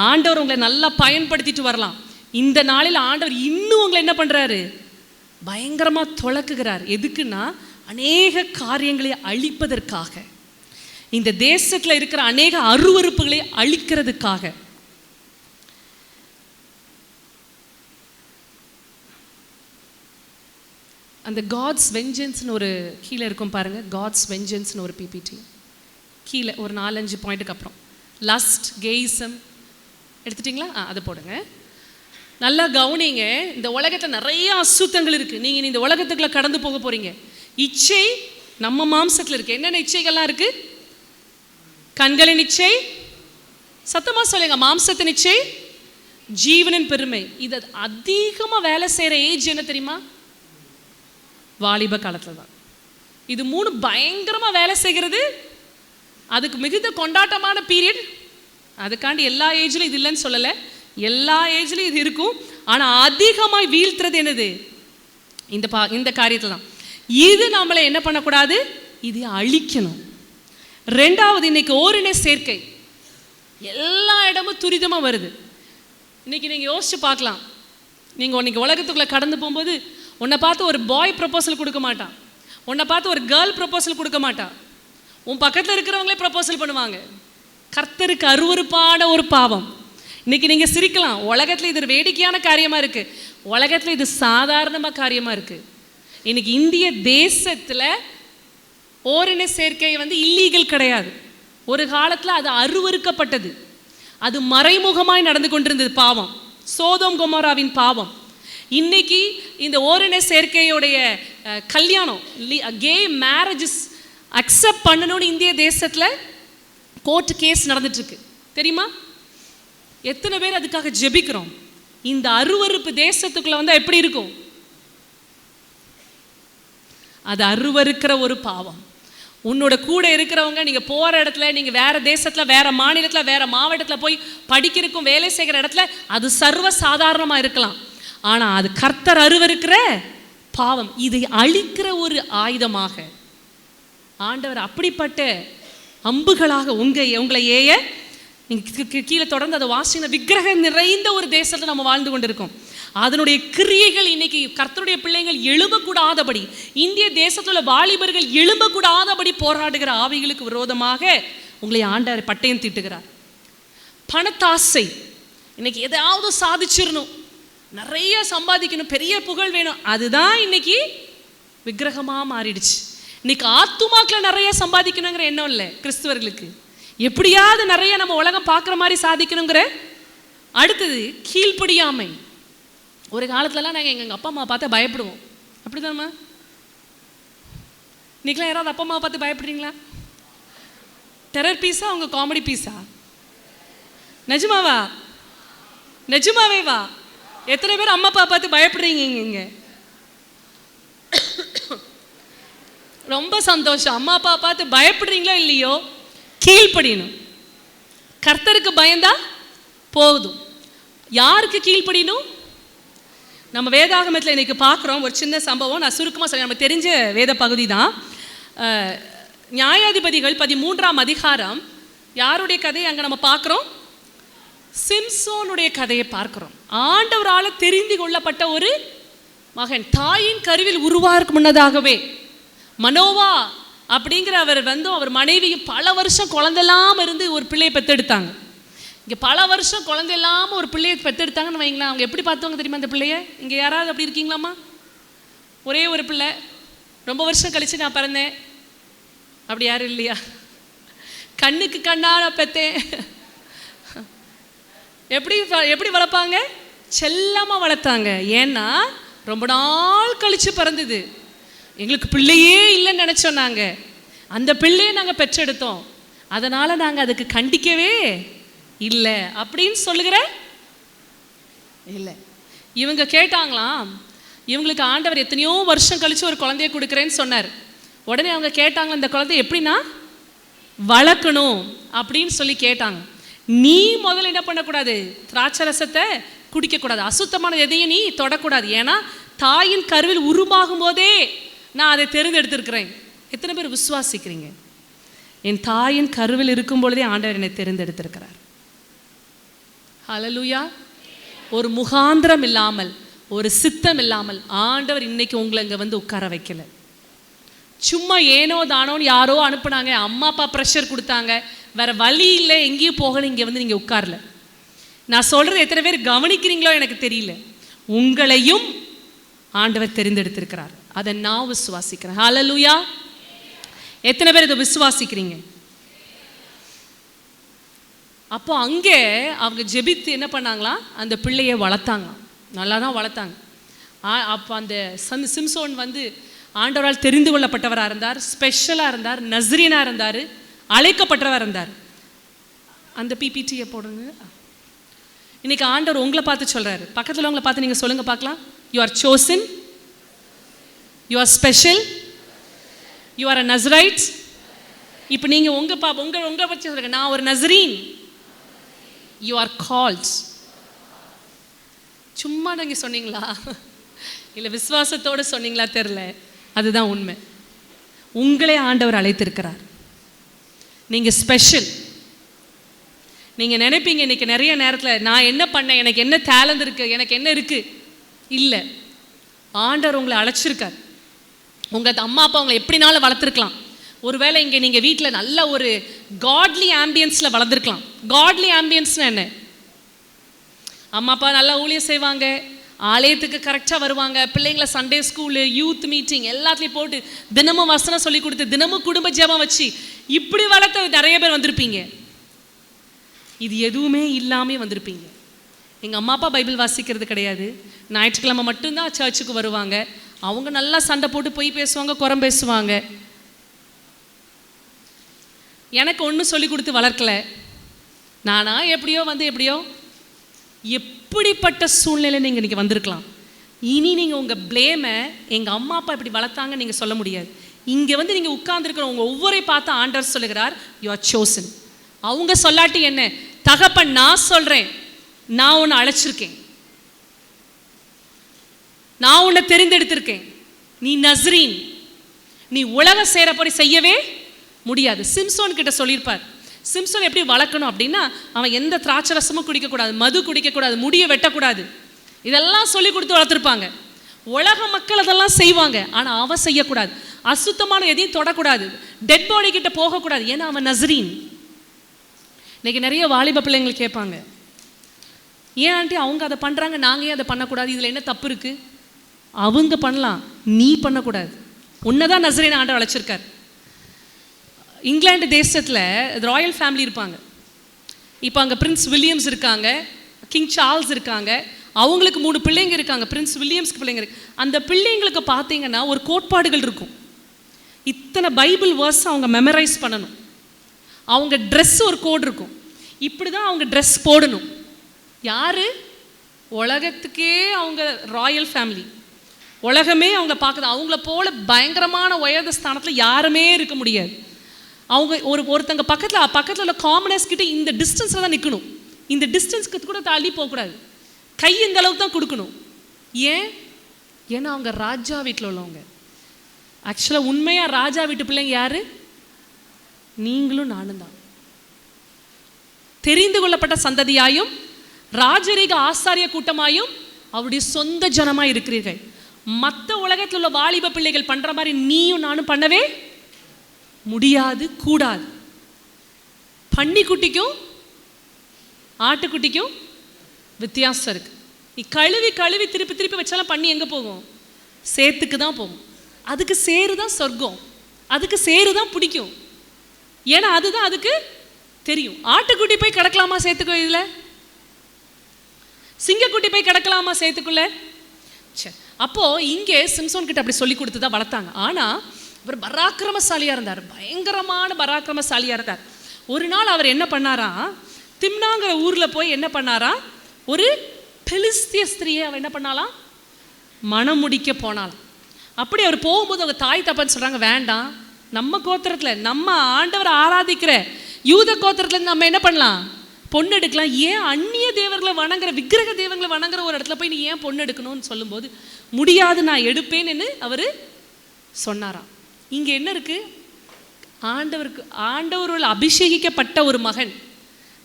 ஆண்டவர் உங்களை நல்லா பயன்படுத்திட்டு வரலாம். இந்த நாளில் ஆண்டவர் இன்னும் உங்களை என்ன பண்ணுறாரு? பயங்கரமாக துலக்குகிறார். எதுக்குன்னா, அநேக காரியங்களை அழிப்பதற்காக, இந்த தேசத்தில் இருக்கிற அநேக அருவருப்புகளை அழிக்கிறதுக்காக. அந்த காட்ஸ் வெஞ்சன்ஸ்னு ஒரு கீழே இருக்கும் பாருங்க. காட்ஸ் வெஞ்சன்ஸ்னு ஒரு பிபிடி கீழே ஒரு 4-5 பாயிண்ட்டுக்கு அப்புறம் லஸ்ட், கெய்சம் எடுத்துட்டிங்களா? அதை போடுங்க. நல்லா கவனிங்க. இந்த உலகத்தில் நிறைய அசுத்தங்கள் இருக்குது. நீங்கள் இந்த உலகத்துக்குள்ள கடந்து போக போகிறீங்க. இச்சை நம்ம மாம்சத்தில் இருக்குது. என்னென்ன இச்சைகள்லாம் இருக்குது? கண்களின் இச்சை, சத்தமாக சொல்லுங்க, மாம்சத்தின் இச்சை, ஜீவனின் பெருமை. இது அதிகமாக வேலை செய்கிற ஏஜ் என்ன தெரியுமா? வாலிப காலத்தில் தான். இது 3 பயங்கரமாக வேலை செய்கிறது. அதுக்கு மிகுந்த கொண்டாட்டமான பீரியட். அதுக்காண்டி எல்லா ஏஜ்லையும் இது இல்லைன்னு சொல்லலை, எல்லா ஏஜ்லையும் இது இருக்கும். ஆனால் அதிகமாக வீழ்த்துறது என்னது? இந்த காரியத்தில் தான். இது நம்மளை என்ன பண்ணக்கூடாது? இதை அழிக்கணும். ரெண்டாவது, இன்னைக்கு ஓரின சேர்க்கை எல்லா இடமும் துரிதமாக வருது. இன்னைக்கு நீங்கள் யோசிச்சு பார்க்கலாம். நீங்கள் இன்னைக்கு உலகத்துக்குள்ளே கடந்து போகும்போது உன்னை பார்த்து ஒரு பாய் ப்ரப்போசல் கொடுக்க மாட்டான், உன்னை பார்த்து ஒரு கேர்ள் ப்ரப்போசல் கொடுக்க மாட்டான், உன் பக்கத்தில் இருக்கிறவங்களே ப்ரப்போசல் பண்ணுவாங்க. கர்த்தருக்கு அருவருப்பான ஒரு பாவம். இன்னைக்கு நீங்கள் சிரிக்கலாம், உலகத்தில் இது வேடிக்கையான காரியமாக இருக்குது, உலகத்தில் இது சாதாரணமாக காரியமாக இருக்குது. இன்னைக்கு இந்திய தேசத்தில் ஓரின சேர்க்கை இல்லீகல் கிடையாது. ஒரு காலத்தில் அது அருவருக்கப்பட்டது, அது மறைமுகமாய் நடந்து கொண்டிருந்தது பாவம், சோதோம் கொமோராவின் பாவம். இன்னைக்கு இந்த ஓரின சேர்க்கையுடைய கல்யாணம், கே மேரேஜஸ் அக்செப்ட் பண்ணணும்னு இந்திய தேசத்தில் கோர்ட் கேஸ் நடந்துட்டு இருக்கு தெரியுமா? எத்தனை பேர் அதுக்காக ஜெபிக்கிறோம்? இந்த அருவருப்பு தேசத்துக்குள்ள எப்படி இருக்கும்? அது அருவருக்கிற ஒரு பாவம். உன்னோட கூட இருக்கிறவங்க, நீங்க போற இடத்துல, நீங்க வேற தேசத்துல, வேற மாநிலத்துல, வேற மாவட்டத்துல போய் படிக்கிறதுக்கும் வேலை செய்கிற இடத்துல அது சர்வ சாதாரணமா இருக்கலாம். ஆனா அது கர்த்தர் அருவருக்கிற பாவம். இதை அழிக்கிற ஒரு ஆயுதமாக ஆண்டவர் அப்படிப்பட்ட அம்புகளாக உங்களை ஏய நீங்க கீழே தொடர்ந்து அதை வாசிங்க. விக்கிரகம் நிறைந்த ஒரு தேசத்துல நம்ம வாழ்ந்து கொண்டிருக்கோம். அதனுடைய கிரியைகள் இன்னைக்கு கர்த்தருடைய பிள்ளைகள் எழும்பக்கூடாதபடி, இந்திய தேசத்தில் உள்ள வாலிபர்கள் எழும்பக்கூடாதபடி போராடுகிற ஆவிகளுக்கு விரோதமாக உங்களை ஆண்டவர் பட்டயம் தீட்டுகிறார். பணத்தாசை, இன்னைக்கு எதாவது சாதிச்சிடணும், நிறைய சம்பாதிக்கணும், பெரிய புகழ் வேணும், அதுதான் இன்னைக்கு விக்கிரகமாக மாறிடுச்சு. இன்னைக்கு ஆத்துமாக்களை நிறைய சம்பாதிக்கணுங்கிற எண்ணம் இல்லை கிறிஸ்துவர்களுக்கு. எப்படியாவது நிறைய நம்ம உலகம் பார்க்குற மாதிரி சாதிக்கணுங்கிற. அடுத்தது கீழ்ப்படியாமை. ஒரு காலத்துலலாம் நாங்கள் எங்கள் அப்பா அம்மா பார்த்து பயப்படுவோம், அப்படிதானம்மா? இன்னைக்கெல்லாம் யாராவது அப்பா அம்மாவை பார்த்து பயப்படுறீங்களா? டெரர் பீஸா அவங்க காமெடி பீஸா? நிஜமாவா? நிஜமாவே வா? எத்தனை பேர் அம்மா அப்பா பார்த்து பயப்படுறீங்க இங்க? ரொம்ப சந்தோஷம். அம்மா அப்பா பார்த்து பயப்படுறீங்களோ இல்லையோ, கீழ்ப்படியணும். கர்த்தருக்கு பயந்தா போதும். யாருக்கு கீழ்ப்படியணும்? நம்ம வேதாகமத்தில் இன்னைக்கு பார்க்குறோம் ஒரு சின்ன சம்பவம். நான் சுருக்கமாக சொல்ல, நம்ம தெரிஞ்ச வேத பகுதி தான். நியாயாதிபதிகள் 13ஆம் அதிகாரம். யாருடைய கதையை அங்கே நம்ம பார்க்குறோம்? சிம்சோனுடைய கதையை பார்க்குறோம். ஆண்டவரால் தெரிந்து கொள்ளப்பட்ட ஒரு மகன், தாயின் கருவில் உருவாருக்கு முன்னதாகவே மனோவா அப்படிங்கிற அவர் அவர் மனைவியும் பல வருஷம் குழந்தையில்லாமல் இருந்து ஒரு பிள்ளையை பெற்றெடுத்தாங்க. இங்கே பல வருஷம் குழந்தை இல்லாமல் ஒரு பிள்ளையை பெற்றெடுத்தாங்கன்னு வைங்களேன். அவங்க எப்படி பார்த்தவங்க தெரியுமா அந்த பிள்ளைய? இங்கே யாராவது அப்படி இருக்கீங்களாம்மா? ஒரே ஒரு பிள்ளை, ரொம்ப வருஷம் கழித்து நான் பிறந்தேன், அப்படி யாரும் இல்லையா? கண்ணுக்கு கண்ணான பெற்றேன். எப்படி வளர்ப்பாங்க? செல்லமாக வளர்த்தாங்க. ஏன்னா ரொம்ப நாள் கழித்து பிறந்தது, எங்களுக்கு பிள்ளையே இல்லைன்னு நினச்சோம். நாங்கள் அந்த பிள்ளையை நாங்கள் பெற்றெடுத்தோம், அதனால் நாங்கள் அதுக்கு கண்டிக்கவே இல்லை அப்படின்னு சொல்லுகிற இல்லை. இவங்க கேட்டாங்களாம், இவங்களுக்கு ஆண்டவர் எத்தனையோ வருஷம் கழித்து ஒரு குழந்தைய கொடுக்குறேன்னு சொன்னார். உடனே அவங்க கேட்டாங்களா, இந்த குழந்தைய எப்படி நான் வளர்க்கணும் அப்படின்னு சொல்லி கேட்டாங்க. நீ முதல்ல என்ன பண்ணக்கூடாது? திராட்சை ரசத்தை குடிக்கக்கூடாது, அசுத்தமான எதையும் நீ தொடக்கூடாது. ஏன்னா தாயின் கருவில் உருவாகும் போதே நான் அதை தெரிந்தெடுத்திருக்கிறேன். எத்தனை பேர் விசுவாசிக்கிறீங்க? என் தாயின் கருவில் இருக்கும் பொழுதே ஆண்டவர் என்னை தெரிந்தெடுத்திருக்கிறார். ஹல்லேலூயா. ஒரு முகாந்திரம் இல்லாமல், ஒரு சித்தம் இல்லாமல் ஆண்டவர் இன்னைக்கு உங்களை இங்கே உட்கார வைக்கல. சும்மா ஏனோ தானோன்னு யாரோ அனுப்புனாங்க, அம்மா அப்பா ப்ரெஷர் கொடுத்தாங்க, வேற வழி இல்லை, எங்கேயும் போகணும், இங்கே நீங்கள் உட்காரல. நான் சொல்றது எத்தனை பேர் கவனிக்கிறீங்களோ எனக்கு தெரியல. உங்களையும் ஆண்டவர் தெரிந்தெடுத்திருக்கிறார், அதை நான் விசுவாசிக்கிறேன். ஹல்லேலூயா. எத்தனை பேர் இதை விசுவாசிக்கிறீங்க? அப்போ அங்கே அவங்க ஜெபித்து என்ன பண்ணாங்களாம், அந்த பிள்ளையை வளர்த்தாங்க, நல்லா தான் வளர்த்தாங்க. அப்போ அந்த சிம்சோன் ஆண்டவரால் தெரிந்து கொள்ளப்பட்டவராக இருந்தார், ஸ்பெஷலாக இருந்தார், நஸ்ரீனாக இருந்தார், அழைக்கப்பட்டவராக இருந்தார். அந்த பிபிடியை போடுங்க. இன்னைக்கு ஆண்டவர் உங்களை பார்த்து சொல்கிறாரு, பக்கத்தில் உங்களை பார்த்து நீங்கள் சொல்லுங்கள் பார்க்கலாம். You are chosen, you are special, you are a Nazarite. இப்போ நீங்கள் உங்களை பற்றி சொல்லுங்க, நான் ஒரு நஸ்ரீன். You are called. சும்மா நீங்கள் சொன்னீங்களா இல்லை விசுவாசத்தோடு சொன்னீங்களா தெரில, அதுதான் உண்மை. உங்களே ஆண்டவர் அழைத்திருக்கிறார். நீங்கள் ஸ்பெஷல். நீங்கள் நினைப்பீங்க இன்றைக்கி நிறைய நேரத்தில் நான் என்ன பண்ணேன், எனக்கு என்ன டேலண்ட் இருக்குது, எனக்கு என்ன இருக்குது. இல்லை, ஆண்டவர் உங்களை அழைச்சிருக்கார். உங்கள் அம்மா அப்பா உங்களை எப்படினாலும் வளர்த்துருக்கலாம். ஒருவேளை இங்கே நீங்கள் வீட்டில் நல்ல ஒரு காட்லி ஆம்பியன்ஸில் வளர்ந்துருக்கலாம். காட்லி ஆம்பியன்ஸ்னால் என்ன? அம்மா அப்பா நல்லா ஊழியம் செய்வாங்க, ஆலயத்துக்கு கரெக்டாக வருவாங்க, பிள்ளைங்களை சண்டே ஸ்கூலு, யூத் மீட்டிங் எல்லாத்துலேயும் போட்டு தினமும் வசனம் சொல்லி கொடுத்து தினமும் குடும்ப ஜெபம் வச்சு இப்படி வளர்த்த நிறைய பேர் வந்திருப்பீங்க. இது எதுவுமே இல்லாமல் வந்திருப்பீங்க. எங்கள் அம்மா அப்பா பைபிள் வாசிக்கிறது கிடையாது, ஞாயிற்றுக்கிழமை மட்டும்தான் சர்ச்சுக்கு வருவாங்க. அவங்க நல்லா சண்டை போட்டு பொய் பேசுவாங்க, குறம் பேசுவாங்க. எனக்கு ஒன்றும் சொல்லி கொடுத்து வளர்க்கல. நானா எப்படியோ எப்படியோ எப்படிப்பட்ட சூழ்நிலை நீங்கள் இன்றைக்கி வந்திருக்கலாம். இனி நீங்கள் உங்கள் ப்ளேமை எங்கள் அம்மா அப்பா இப்படி வளர்த்தாங்க நீங்கள் சொல்ல முடியாது. இங்கே நீங்கள் உட்கார்ந்துருக்கிற உங்கள் ஒவ்வொரு பார்த்து ஆண்டவர் சொல்லுகிறார், யூ ஆர் சோசன். அவங்க சொல்லாட்டி என்ன, தகப்பன் நான் சொல்கிறேன், நான் உன்னை அழைச்சிருக்கேன், நான் உன்னை தெரிந்தெடுத்திருக்கேன், நீ நஸ்ரீன், நீ உலக சேரப்படி செய்யவே முடியாது. சிம்சோன் கிட்ட சொல்லியிருப்பார். சிம்சோன் எப்படி வளர்க்கணும் அப்படின்னா, அவன் எந்த திராட்சை ரசமும் குடிக்கக்கூடாது, மது குடிக்கக்கூடாது, முடியை வெட்டக்கூடாது, இதெல்லாம் சொல்லி கொடுத்து வளர்த்துருப்பாங்க. உலக மக்கள் அதெல்லாம் செய்வாங்க, ஆனால் அவன் செய்யக்கூடாது. அசுத்தமான எதையும் தொடக்கூடாது, டெட் பாடி கிட்ட போகக்கூடாது, ஏன்னா அவன் நஸ்ரீன். இன்னைக்கு நிறைய வாலிப பிள்ளைங்கள் கேட்பாங்க, ஏன் ஆண்டி அவங்க அதை பண்ணுறாங்க, நாங்கள் ஏன் அதை பண்ணக்கூடாது, இதில் என்ன தப்பு இருக்குது? அவங்க பண்ணலாம், நீ பண்ணக்கூடாது. உன்னதான் நஸ்ரீன் ஆண்டவர் அழைச்சிருக்கார். இங்கிலாந்து தேசத்தில் ராயல் ஃபேமிலி இருப்பாங்க. இப்போ அங்கே பிரின்ஸ் வில்லியம்ஸ் இருக்காங்க, கிங் சார்ல்ஸ் இருக்காங்க. அவங்களுக்கு 3 பிள்ளைங்க இருக்காங்க. பிரின்ஸ் வில்லியம்ஸ்க்கு பிள்ளைங்க இருக்கு. அந்த பிள்ளைங்களுக்கு பார்த்தீங்கன்னா ஒரு கோட்பாடுகள் இருக்கும். இத்தனை பைபிள் வேர்ஸ் அவங்க மெமரைஸ் பண்ணணும். அவங்க ட்ரெஸ் ஒரு கோட் இருக்கும், இப்படி தான் அவங்க ட்ரெஸ் போடணும். யார்? உலகத்துக்கே அவங்க ராயல் ஃபேமிலி, உலகமே அவங்க பார்க்குது. அவங்கள போல பயங்கரமான உயர்ந்த ஸ்தானத்தில் யாருமே இருக்க முடியாது. அவங்க ஒருத்தங்க பக்கத்தில் உள்ள காமனர்ஸ் கிட்ட இந்த டிஸ்டன்ஸில் தான் நிற்கணும். இந்த டிஸ்டன்ஸ்க்கு கூட தள்ளி போகக்கூடாது, கை இந்த அளவுக்கு தான் கொடுக்கணும். ஏன்னா அவங்க ராஜா வீட்டில் உள்ளவங்க. ஆக்சுவலாக உண்மையாக ராஜா வீட்டு பிள்ளைங்க யார்? நீங்களும் நானும் தான். தெரிந்து கொள்ளப்பட்ட சந்ததியாயும் ராஜரீக ஆசாரிய கூட்டமாயும் அவருடைய சொந்த ஜனமாக இருக்கிறீர்கள். மற்ற உலகத்தில் உள்ள வாலிப பிள்ளைகள் பண்ணுற மாதிரி நீயும் நானும் பண்ணவே முடியாது, கூடாது. பன்னிக்குட்டிக்கும் ஆட்டுக்குட்டிக்கும் வித்தியாசம் இருக்கு. நீ கழுவி கழுவி திருப்பி திருப்பி வச்சாலும் பண்ணி எங்கே போகும்? சேத்துக்கு தான் போகும். அதுக்கு சேரு தான் சொர்க்கம், அதுக்கு சேரு தான் பிடிக்கும். ஏன்னா அதுதான் அதுக்கு தெரியும். ஆட்டுக்குட்டி போய் கிடக்கலாமா சேத்துக்கோ? இதில் சிங்கக்குட்டி போய் கிடக்கலாமா சேத்துக்குள்ள? சரி, அப்போது இங்கே சிம்சோன் கிட்ட அப்படி சொல்லி கொடுத்து தான் வளர்த்தாங்க. ஆனால் அவர் பராக்கிரமசாலியாக இருந்தார், பயங்கரமான பராக்கிரமசாலியாக இருந்தார். ஒரு நாள் அவர் என்ன பண்ணாரா, திம்னாங்கிற ஊரில் போய் என்ன பண்ணாரா, ஒரு பெலிஸ்திய ஸ்திரியை அவன் என்ன பண்ணாலாம், மனம் முடிக்க போனாலாம். அப்படி அவர் போகும்போது அவங்க தாய் தப்பன்னு சொல்கிறாங்க, வேண்டாம், நம்ம கோத்திரத்தில் நம்ம ஆண்டவரை ஆராதிக்கிற யூத கோத்திரத்தில் நம்ம என்ன பண்ணலாம், பொண்ணு எடுக்கலாம். ஏன் அந்நிய தேவர்களை வணங்குற விக்கிரக தேவர்களை வணங்குற ஒரு இடத்துல போய் நீ ஏன் பொண்ணு எடுக்கணும்னு சொல்லும்போது, முடியாது நான் எடுப்பேன்னு அவர் சொன்னாராம். இங்கே என்ன இருக்குது? ஆண்டவரால் அபிஷேகிக்கப்பட்ட ஒரு மகன்,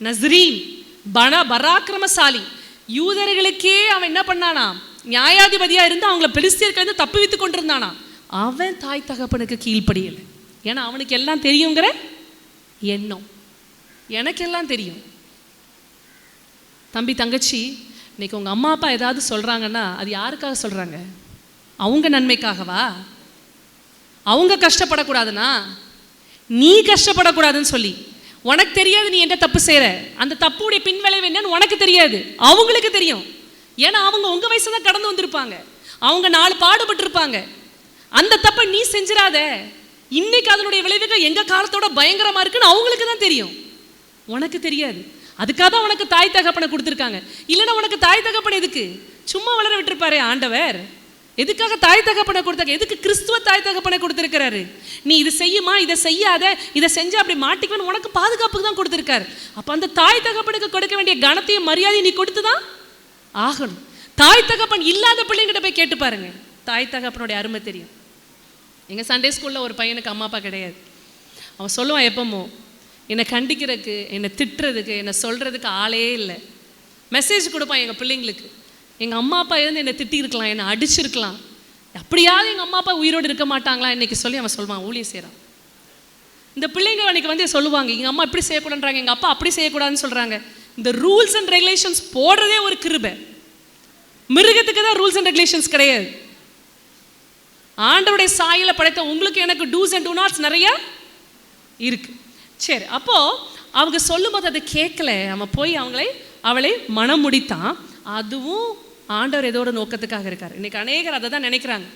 நஸ்ரீன், பராக்கிரமசாலி. யூதர்களுக்கே அவன் என்ன பண்ணானா, நியாயாதிபதியாக இருந்து அவங்கள பெலிஸ்தியர்கிட்ட தப்பு வைத்து கொண்டிருந்தானா. அவன் தாய் தகப்பனுக்கு கீழ்ப்படியலை. ஏன்னா அவனுக்கு எல்லாம் தெரியுங்கிற எண்ணம். எனக்கெல்லாம் தெரியும். தம்பி தங்கச்சி, இன்னைக்கு உங்கள் அம்மா அப்பா ஏதாவது சொல்கிறாங்கன்னா அது யாருக்காக சொல்கிறாங்க? அவங்க நன்மைக்காகவா? அவங்க கஷ்டப்படக்கூடாதுன்னா, நீ கஷ்டப்படக்கூடாதுன்னு சொல்லி. உனக்கு தெரியாது நீ என்ன தப்பு செய்கிற, அந்த தப்புடைய பின்விளைவு என்னன்னு உனக்கு தெரியாது, அவங்களுக்கு தெரியும். ஏன்னா அவங்க உங்கள் வயசு தான் கடந்து வந்திருப்பாங்க, அவங்க 4 பாடுபட்டிருப்பாங்க. அந்த தப்பை நீ செஞ்சிடாத, இன்னைக்கு அதனுடைய விளைவுகள் எங்கள் காலத்தோட பயங்கரமாக இருக்குன்னு அவங்களுக்கு தான் தெரியும், உனக்கு தெரியாது. அதுக்காக தான் உனக்கு தாய் தகப்பனை கொடுத்துருக்காங்க. இல்லைன்னா உனக்கு தாய் தகப்பனை எதுக்கு? சும்மா வளர விட்டுருப்பாரு ஆண்டவர். எதுக்காக தாய் தகப்பனை கொடுத்தாங்க? எதுக்கு கிறிஸ்துவ தாய் தகப்பனை கொடுத்துருக்கிறாரு? நீ இதை செய்யுமா, இதை செய்யாத, இதை செஞ்சா அப்படி மாட்டிக்கணும்னு உனக்கு பாதுகாப்புக்கு தான் கொடுத்துருக்காரு. அப்போ அந்த தாய் தகப்பனுக்கு கொடுக்க வேண்டிய கனத்தையும் மரியாதையும் நீ கொடுத்து தான் ஆகணும். தாய் தகப்பன் இல்லாத பிள்ளைங்கிட்ட போய் கேட்டு பாருங்க, தாய் தகப்பனுடைய அருமை தெரியும். எங்கள் சண்டே ஸ்கூலில் ஒரு பையனுக்கு அம்மா அப்பா கிடையாது. அவன் சொல்லுவான் எப்பமோ, என்னை கண்டிக்கிறதுக்கு, என்னை திட்டுறதுக்கு, என்னை சொல்கிறதுக்கு ஆளே இல்லை. மெசேஜ் கொடுப்பான் எங்கள் பிள்ளைங்களுக்கு. எங்கள் அம்மா அப்பா இருந்து என்னை திட்டிருக்கலாம், என்னை அடிச்சிருக்கலாம், அப்படியாவது எங்கள் அம்மா அப்பா உயிரோடு இருக்க மாட்டாங்களா இன்னைக்கு சொல்லி அவன் சொல்லுவான். ஊழியம் செய்கிறான். இந்த பிள்ளைங்க அன்றைக்கி வந்து சொல்லுவாங்க, எங்கள் அம்மா இப்படி செய்யக்கூடாதுன்றாங்க, எங்கள் அப்பா அப்படி செய்யக்கூடாதுன்னு சொல்கிறாங்க. இந்த ரூல்ஸ் அண்ட் ரெகுலேஷன்ஸ் போடுறதே ஒரு கிருபை. மிருகத்துக்கு தான் ரூல்ஸ் அண்ட் ரெகுலேஷன்ஸ் கிடையாது. ஆண்டவருடைய சாயல படைத்த உங்களுக்கு எனக்கு டூஸ் அண்ட் டூ நாட்ஸ் நிறைய இருக்கு. சரி, அப்போ அவங்க சொல்லும்போது அதை கேட்கல. அவன் போய் அவளை மனம் முடித்தான். அதுவும் ஆண்டவர் ஏதோ ஒரு நோக்கத்துக்காக இருக்கார். இன்னைக்கு அநேகர் அதை தான் நினைக்கிறாங்க.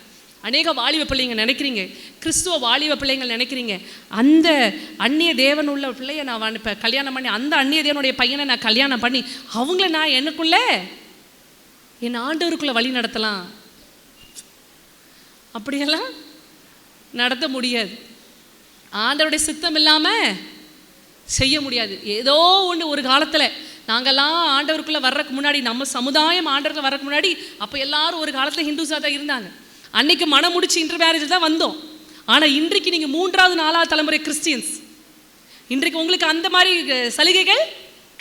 அநேக வாலிப பிள்ளைங்க நினைக்கிறீங்க, கிறிஸ்துவ வாலிப பிள்ளைங்கள் நினைக்கிறீங்க, அந்த அந்நிய தேவன் உள்ள பிள்ளைய நான் இப்போ கல்யாணம் பண்ணி, அந்த அந்நிய தேவனுடைய பையனை நான் கல்யாணம் பண்ணி அவங்கள நான் எனக்குள்ள என் ஆண்டவருக்குள்ள வழி நடத்தலாம். அப்படியெல்லாம் நடத்த முடியாது. ஆண்டவருடைய சித்தம் இல்லாமல் செய்ய முடியாது. ஏதோ ஒன்று ஒரு காலத்தில் நாங்கள்லாம் ஆண்டவருக்குள்ளே வர்றதுக்கு முன்னாடி, நம்ம சமுதாயம் ஆண்டவருக்குள்ள வர்றதுக்கு முன்னாடி, அப்போ எல்லாரும் ஒரு காலத்தில் ஹிந்துஸாக தான் இருந்தாங்க. அன்னைக்கு மனம் முடிச்சு இன்டர் மேரேஜ் தான் வந்தோம். ஆனால் இன்றைக்கு நீங்கள் 3வது 4வது தலைமுறை கிறிஸ்டியன்ஸ். இன்றைக்கு உங்களுக்கு அந்த மாதிரி சலுகைகள்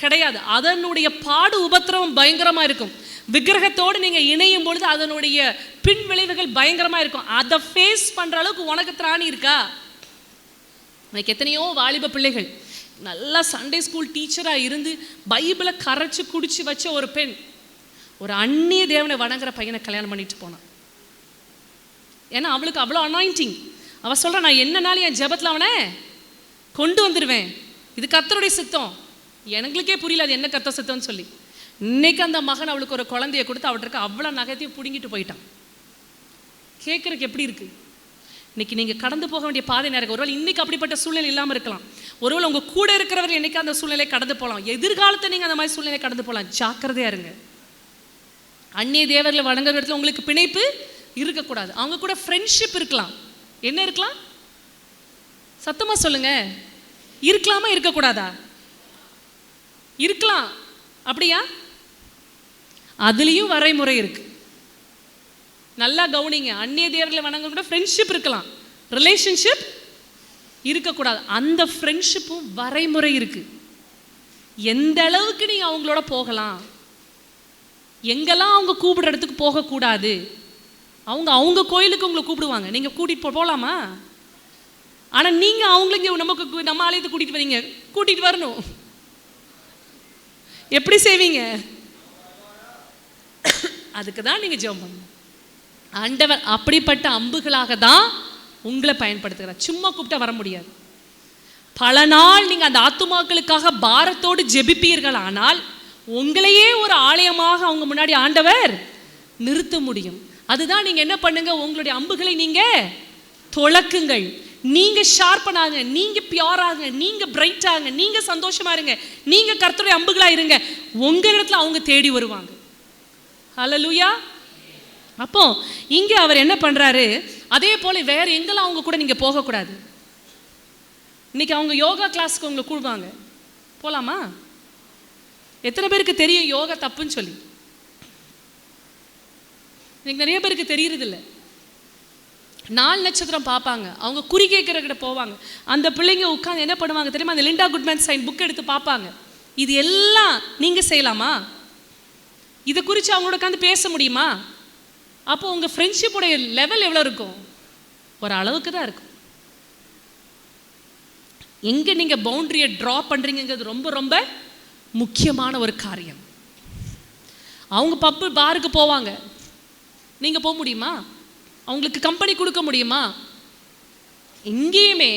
கிடையாது. அதனுடைய பாடு உபத்திரவம் பயங்கரமாக இருக்கும். விக்கிரகத்தோடு நீங்கள் இணையும் பொழுது அதனுடைய பின் விளைவுகள் பயங்கரமாக இருக்கும். அதை ஃபேஸ் பண்ணுற அளவுக்கு உனக்கு திராணி இருக்கா? எனக்கு எத்தனையோ வாலிப பிள்ளைகள் நல்லா சண்டே ஸ்கூல் டீச்சராக இருந்து பைபிளை கரைச்சி குடிச்சு வச்ச ஒரு பெண் ஒரு அந்நிய தேவனை வணங்குற பையனை கல்யாணம் பண்ணிட்டு போனான். ஏன்னா அவளுக்கு அவ்வளோ அனாயிண்டிங். அவள் சொல்கிறா, நான் என்னன்னாலும் என் ஜெபத்தில் அவனை கொண்டு வந்துடுவேன், இது கர்த்தருடைய சித்தம். எங்களுக்கே புரியல அது என்ன கர்த்தர் சித்தம்னு சொல்லி. இன்னைக்கு அந்த மகன் அவளுக்கு ஒரு குழந்தைய கொடுத்து அவளுக்கு அவ்வளோ நகைத்தையும் பிடுங்கிட்டு போயிட்டான். கேட்குறதுக்கு எப்படி இருக்குது? இன்னைக்கு நீங்கள் கடந்து போக வேண்டிய பாதை நேரம். ஒருவேளை இன்னைக்கு அப்படிப்பட்ட சூழ்நிலை இல்லாமல் இருக்கலாம். ஒருவேளை உங்கள் கூட இருக்கிறவர் என்னைக்கு அந்த சூழ்நிலை கடந்து போகலாம். எதிர்காலத்தை நீங்கள் அந்த மாதிரி சூழ்நிலை கடந்து போகலாம். ஜாக்கிரதையாக இருங்க. அந்நிய தேவர்களை வணங்குற இடத்துல உங்களுக்கு பிணைப்பு இருக்கக்கூடாது. அவங்க கூட ஃப்ரெண்ட்ஷிப் இருக்கலாம். என்ன இருக்கலாம்? சத்தமாக சொல்லுங்க. இருக்கலாமா இருக்கக்கூடாதா? இருக்கலாம். அப்படியா? அதுலேயும் வரைமுறை இருக்கு. நல்லா கவனிங்க. அந்நிய தேவர்களை வணங்க கூட ஃப்ரெண்ட்ஷிப் இருக்கலாம், ரிலேஷன்ஷிப் இருக்கக்கூடாது. அந்த ஃப்ரெண்ட்ஷிப்பும் வரைமுறை இருக்கு. எந்த அளவுக்கு நீங்கள் அவங்களோட போகலாம், எங்கெல்லாம் அவங்க கூப்பிடுற இடத்துக்கு போகக்கூடாது. அவங்க கோயிலுக்கு உங்களை கூப்பிடுவாங்க, நீங்கள் கூட்டிகிட்டு போகலாமா? ஆனால் நீங்கள் அவங்களுக்கு நம்ம ஆலயத்தை கூட்டிகிட்டு வரீங்க, கூட்டிகிட்டு வரணும். எப்படி செய்வீங்க? அதுக்கு தான் நீங்கள் ஜெபம் பண்ணணும். ஆண்டவர் அப்படிப்பட்ட அம்புகளாக தான் உங்களை பயன்படுத்துகிறார். சும்மா கூப்பிட்டா வர முடியாது. பல நாள் நீங்கள் அந்த ஆத்துமாக்களுக்காக பாரத்தோடு ஜெபிப்பீர்கள். ஆனால் உங்களையே ஒரு ஆலயமாக அவங்க முன்னாடி ஆண்டவர் நிறுத்த முடியும். அதுதான் நீங்கள் என்ன பண்ணுங்க, உங்களுடைய அம்புகளை நீங்கள் துளக்குங்கள். நீங்கள் ஷார்ப்பன் ஆகுங்க, நீங்கள் பியூர் ஆகுங்க, நீங்கள் பிரைட் ஆகுங்க, நீங்கள் சந்தோஷமா இருங்க, நீங்கள் கர்த்தருடைய அம்புகளா இருங்க. உங்க இடத்துல அவங்க தேடி வருவாங்க. ஹல்லேலூயா. அப்போ இங்க அவர் என்ன பண்றாரு, அதே போல வேற எங்கெல்லாம் அவங்க கூட நீங்க போகக்கூடாது. இன்னைக்கு அவங்க யோகா கிளாஸ்க்கு உங்களை கூடுவாங்க, போலாமா? எத்தனை பேருக்கு தெரியும் யோகா தப்புன்னு சொல்லி? இன்னைக்கு நிறைய பேருக்கு தெரியறது இல்லை. 4 நட்சத்திரம் பார்ப்பாங்க, அவங்க குறி கேட்கறக்கிட்ட போவாங்க. அந்த பிள்ளைங்க உட்காந்து என்ன பண்ணுவாங்க தெரியுமா? அந்த லிண்டா குட்மேன் சைன் புக் எடுத்து பார்ப்பாங்க. இது எல்லாம் நீங்க செய்யலாமா? இதை குறித்து அவங்களோட உட்காந்து பேச முடியுமா? அப்போ உங்கள் ஃப்ரெண்ட்ஷிப்புடைய லெவல் எவ்வளோ இருக்கும்? ஒரு அளவுக்கு தான் இருக்கும். எங்கே நீங்கள் பவுண்டரியை ட்ரா பண்ணுறீங்கிறது ரொம்ப ரொம்ப முக்கியமான ஒரு காரியம். அவங்க பப்பு பாருக்கு போவாங்க, நீங்கள் போக முடியுமா? அவங்களுக்கு கம்பெனி கொடுக்க முடியுமா? எங்கேயுமே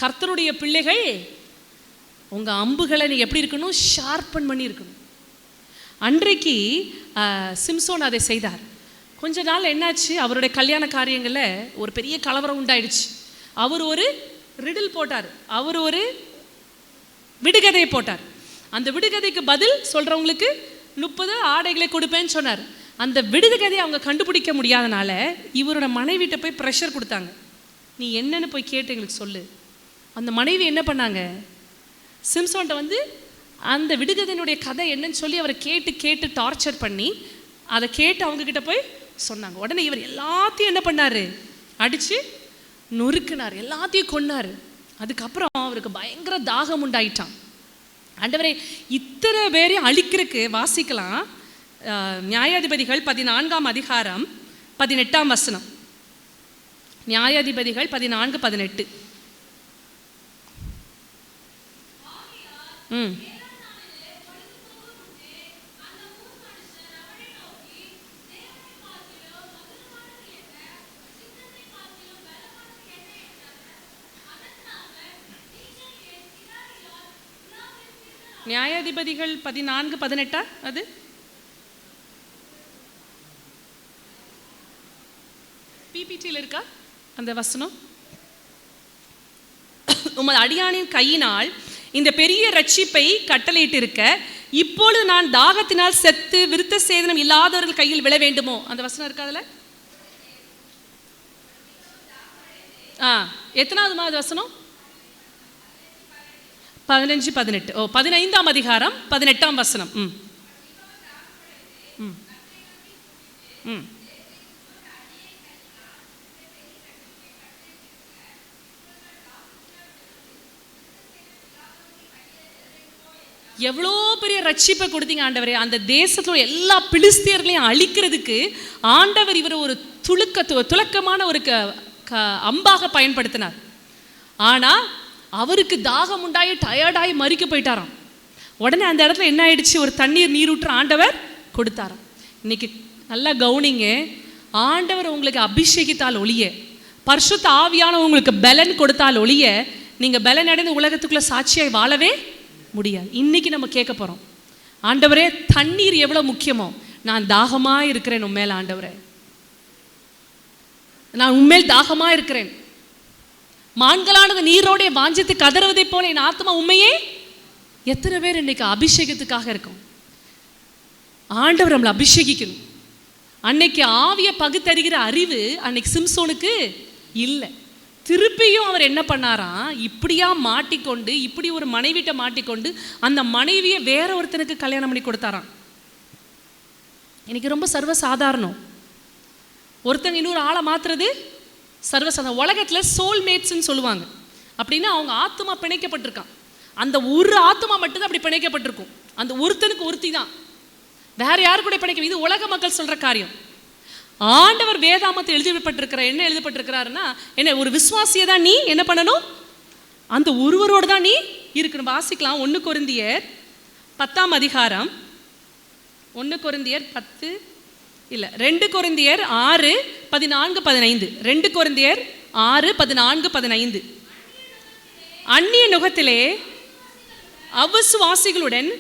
கர்த்தருடைய பிள்ளைகள் உங்கள் அம்புகளை நீங்கள் எப்படி இருக்கணும்? ஷார்ப்பன் பண்ணி இருக்கணும். அன்றைக்கு சிம்சோன் அதை செய்தார். கொஞ்ச நாள் என்னாச்சு, அவருடைய கல்யாண காரியங்களில் ஒரு பெரிய கலவரம் உண்டாயிடுச்சு. அவர் ஒரு ரிடில் போட்டார், அவர் ஒரு விடுகதையை போட்டார். அந்த விடுகதைக்கு பதில் சொல்கிறவங்களுக்கு 30 ஆடைகளை கொடுப்பேன்னு சொன்னார். அந்த விடுகதையை அவங்க கண்டுபிடிக்க முடியாதனால இவரோட மனைவிட்ட போய் ப்ரெஷர் கொடுத்தாங்க, நீ என்னன்னு போய் கேட்டு எங்களுக்கு சொல்லு. அந்த மனைவி என்ன பண்ணாங்க, சிம்சோன்ட்ட வந்து அந்த விடுகதையினுடைய கதை என்னன்னு சொல்லி அவரை கேட்டு கேட்டு டார்ச்சர் பண்ணி அதை கேட்டு அவங்கக்கிட்ட போய் சொன்னாங்க. உடனே இவர் எல்லாத்தையும் என்ன பண்ணார், அடித்து நொறுக்கினார், எல்லாத்தையும் கொன்னார். அதுக்கப்புறம் அவருக்கு பயங்கர தாகம் உண்டாயிட்டான். ஆண்டவரே, இத்தனை பேரையும் அழிக்கிறதுக்கு வாசிக்கலாம். நியாயாதிபதிகள் 14ஆம் அதிகாரம் 18ஆம் வசனம். நியாயாதிபதிகள் 14:18. நியாயாதிபதிகள் 14:18. அது பிபிடியில் இருக்கா அந்த வசனம்? உமது அடியானின் கையினால் இந்த பெரிய ரட்சிப்பை கட்டளையிட்டு இருக்க, இப்பொழுது நான் தாகத்தினால் செத்து விருத்த சேதனம் இல்லாதவர்கள் கையில் விழ வேண்டுமோ? அந்த வசனம் இருக்கா அதுல? எத்தனாவது மாத வசனம்? 15-18. 15ஆம் அதிகாரம் 18ஆம் வசனம். எவ்வளோ பெரிய ரட்சிப்பை கொடுத்தீங்க ஆண்டவரே. அந்த தேசத்துல எல்லா பிலிஸ்தியர்களையும் அழிக்கிறதுக்கு ஆண்டவர் இவர் ஒரு துலக்கமான ஒரு அம்பாக பயன்படுத்தினார். ஆனா அவருக்கு தாகம் உண்டாயி டயர்டாகி மறிக்க போயிட்டாராம். உடனே அந்த இடத்துல என்ன ஆயிடுச்சு? ஒரு தண்ணீர் நீரூற்று ஆண்டவர் கொடுத்தாராம். இன்னைக்கு நல்லா கவனிங்க, ஆண்டவர் உங்களுக்கு அபிஷேகித்தால் ஒழிய, பரிசுத்த ஆவியான உங்களுக்கு பலன் கொடுத்தால் ஒழிய, நீங்க பலன் அடைந்து உலகத்துக்குள்ள சாட்சியாய் வாழவே முடியாது. இன்னைக்கு நம்ம கேட்க போறோம், ஆண்டவரே தண்ணீர் எவ்வளவு முக்கியமோ, நான் தாகமா இருக்கிறேன் உண்மையில ஆண்டவரே, நான் உண்மையில் தாகமா இருக்கிறேன். மான்களானது நீரோட வாஞ்சித்து கதறுவதை போல என் ஆத்மா உண்மையே. எத்தனை பேர் இன்னைக்கு அபிஷேகத்துக்காக இருக்கும்? ஆண்டவர் நம்மளை அபிஷேகிக்கணும். அன்னைக்கு ஆவிய பகுத்தறிகிற அறிவு அன்னைக்கு சிம்சோனுக்கு இல்லை. திருப்பியும் அவர் என்ன பண்ணாராம்? இப்படியா மாட்டிக்கொண்டு, இப்படி ஒரு மனைவிட்ட மாட்டிக்கொண்டு அந்த மனைவியை வேற ஒருத்தனுக்கு கல்யாணம் பண்ணி கொடுத்தாராம். இன்னைக்கு ரொம்ப சர்வசாதாரணம். ஒருத்தன் இன்னொரு ஆளை மாத்துறது சர்வசாதாரணம். உலகத்தில் சோல்மேட்ஸ்ன்னு சொல்லுவாங்க. அப்படின்னா அவங்க ஆத்மா பிணைக்கப்பட்டிருக்கான். அந்த ஒரு ஆத்மா மட்டும்தான் அப்படி பிணைக்கப்பட்டிருக்கும். அந்த ஒருத்தனுக்கு ஒருத்தி தான், வேற யாரு கூட பிணைக்க. இது உலக மக்கள் சொல்ற காரியம். ஆண்டவர் வேதாமத்தில் எழுதப்பட்டிருக்கிற என்ன எழுதப்பட்டிருக்கிறாருன்னா, என்ன ஒரு விசுவாசியை தான் நீ என்ன பண்ணணும்? அந்த ஒருவரோடு தான் நீ இருக்கணும். வாசிக்கலாம். 1 கொரிந்தியர் 10ஆம் அதிகாரம். 1 கொரிந்தியர் 10 இல்லை, 2 கொரிந்தியர் 6:14-15. 2 கொரிந்தியர் 6:14-15. அந்நிய நுகத்திலே அவிசுவாசிகளுடன்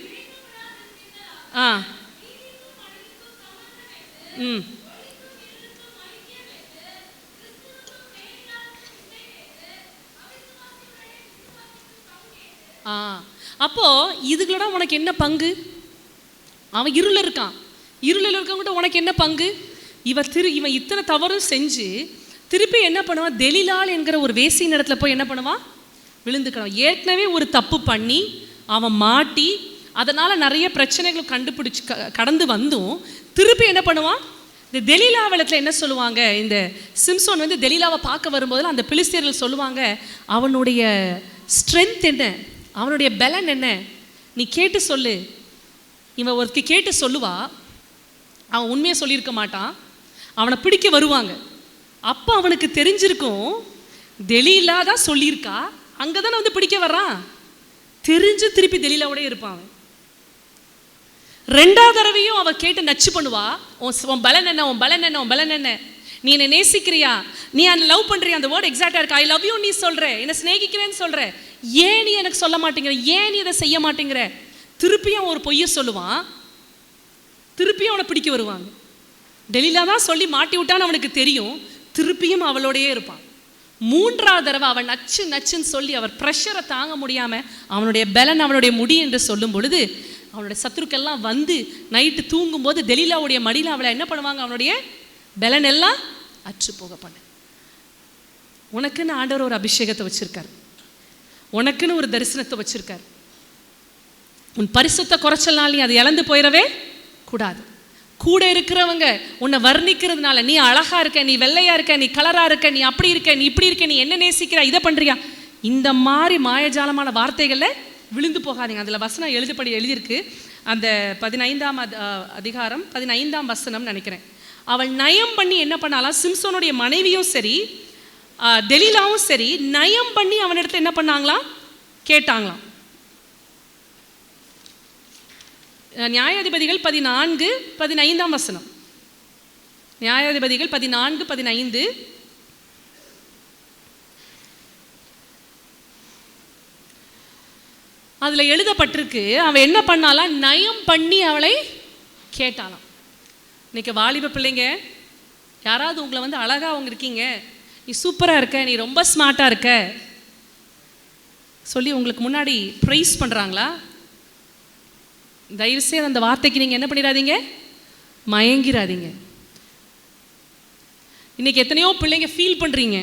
அப்போ இதுகளோட உனக்கு என்ன பங்கு? அவன் இருள இருக்கான். இருளில் இருக்கவங்கிட்ட உனக்கு என்ன பங்கு? இவன் இத்தனை தவறும் செஞ்சு திருப்பி என்ன பண்ணுவான்? தெலிலாள் என்கிற ஒரு வேசியின் இடத்துல போய் என்ன பண்ணுவான்? விழுந்துக்கணும். ஏற்கனவே ஒரு தப்பு பண்ணி அவன் மாட்டி அதனால நிறைய பிரச்சனைகள் கண்டுபிடிச்சு கடந்து வந்தும் திருப்பி என்ன பண்ணுவான்? இந்த தெலிலாவளத்தில் என்ன சொல்லுவாங்க? இந்த சிம்சோன் வந்து தெலிலாவை பார்க்க வரும்போது அந்த பிலிஸ்தியர்கள் சொல்லுவாங்க, அவனுடைய ஸ்ட்ரென்த் என்ன, அவனுடைய பலன் என்ன, நீ கேட்டு சொல்லு. இவன் ஒருத்தி கேட்டு சொல்லுவா, அவன் உண்மையை சொல்லியிருக்க மாட்டான். அவனை பிடிக்க வருவாங்க. அப்போ அவனுக்கு தெரிஞ்சிருக்கும், தெலீலா தான் சொல்லியிருக்கா, அங்கே தானே வந்து பிடிக்க வர்றான். தெரிஞ்சு திருப்பி தெலீலாவோட இருப்பான் அவன். 2வது தடவையும் அவன் கேட்டு நச்சு பண்ணுவா, உன் பலன் என்ன, உன் பலன் என்ன, உன் பலன் என்ன, நீ என்னை நேசிக்கிறியா, நீ என்ன லவ் பண்ணுறியா, அந்த வேர்ட் எக்ஸாக்டாக இருக்கு. ஐ லவ் யூ நீ சொல்கிற, என்னை ஸ்நேகிக்கிறேன்னு சொல்கிற, ஏன் நீ எனக்கு சொல்ல மாட்டேங்கிற, ஏன் நீ இதை செய்ய மாட்டேங்கிற. திருப்பியும் ஒரு பொய்யை சொல்லுவான். திருப்பியும் அவனை பிடிக்க வருவாங்க. டெலிலா தான் சொல்லி மாட்டி விட்டான்னு அவனுக்கு தெரியும். திருப்பியும் அவளோடையே இருப்பான். 3வது தடவை அவன் நச்சு நச்சுன்னு சொல்லி அவர் ப்ரெஷரை தாங்க முடியாமல் அவனுடைய பலன் அவனுடைய முடி என்று சொல்லும் பொழுது அவனுடைய சத்துருக்கெல்லாம் வந்து நைட்டு தூங்கும்போது தெலீலாவுடைய மடியில் அவளை என்ன பண்ணுவாங்க? அவனுடைய பலன் எல்லாம் அற்று போக பண்ண. உனக்குன்னு ஆண்டவர் ஒரு அபிஷேகத்தை வச்சிருக்கார், உனக்குன்னு ஒரு தரிசனத்தை வச்சிருக்கார். உன் பரிசுத்த குறைச்சல்னால அது இழந்து போயிடவே கூடாது. கூட இருக்கிறவங்க உன்னை வர்ணிக்கிறதுனால, நீ அழகா இருக்க, நீ வெள்ளையா இருக்க, நீ கலரா இருக்க, நீ அப்படி இருக்க, நீ இப்படி இருக்க, நீ என்ன நேசிக்கிற, இதை பண்றியா, இந்த மாதிரி மாயஜாலமான வார்த்தைகளில் விழுந்து போகாதீங்க. அதில் வசனம் எழுதியிருக்கு. அந்த 15ஆம் அதிகாரம் 15ஆம் வசனம் நினைக்கிறேன். அவள் நயம் பண்ணி என்ன பண்ணாலாம், சிம்சோனுடைய மனைவியும் சரி தெலீலாவும் சரி நயம் பண்ணி அவனிடத்துல என்ன பண்ணாங்களாம், கேட்டாங்களாம். நியாயாதிபதிகள் 14:15 வசனம். நியாயாதிபதிகள் 14:15. அதுல எழுதப்பட்டிருக்கு, அவன் என்ன பண்ணாலாம், நயம் பண்ணி அவளை கேட்டாலாம். இன்னைக்கு வாலிப பிள்ளைங்க யாராவது உங்களை வந்து அழகா அவங்க இருக்கீங்க, நீ சூப்பரா இருக்க, நீ ரொம்ப ஸ்மார்ட்டா இருக்க சொல்லி உங்களுக்கு முன்னாடி ப்ரைஸ் பண்றாங்களா? தயவுசெய்து அந்த வார்த்தைக்கு நீங்க என்ன பண்ணிடாதீங்க, மயங்கிடாதீங்க. இன்னைக்கு எத்தனையோ பிள்ளைங்க ஃபீல் பண்றீங்க,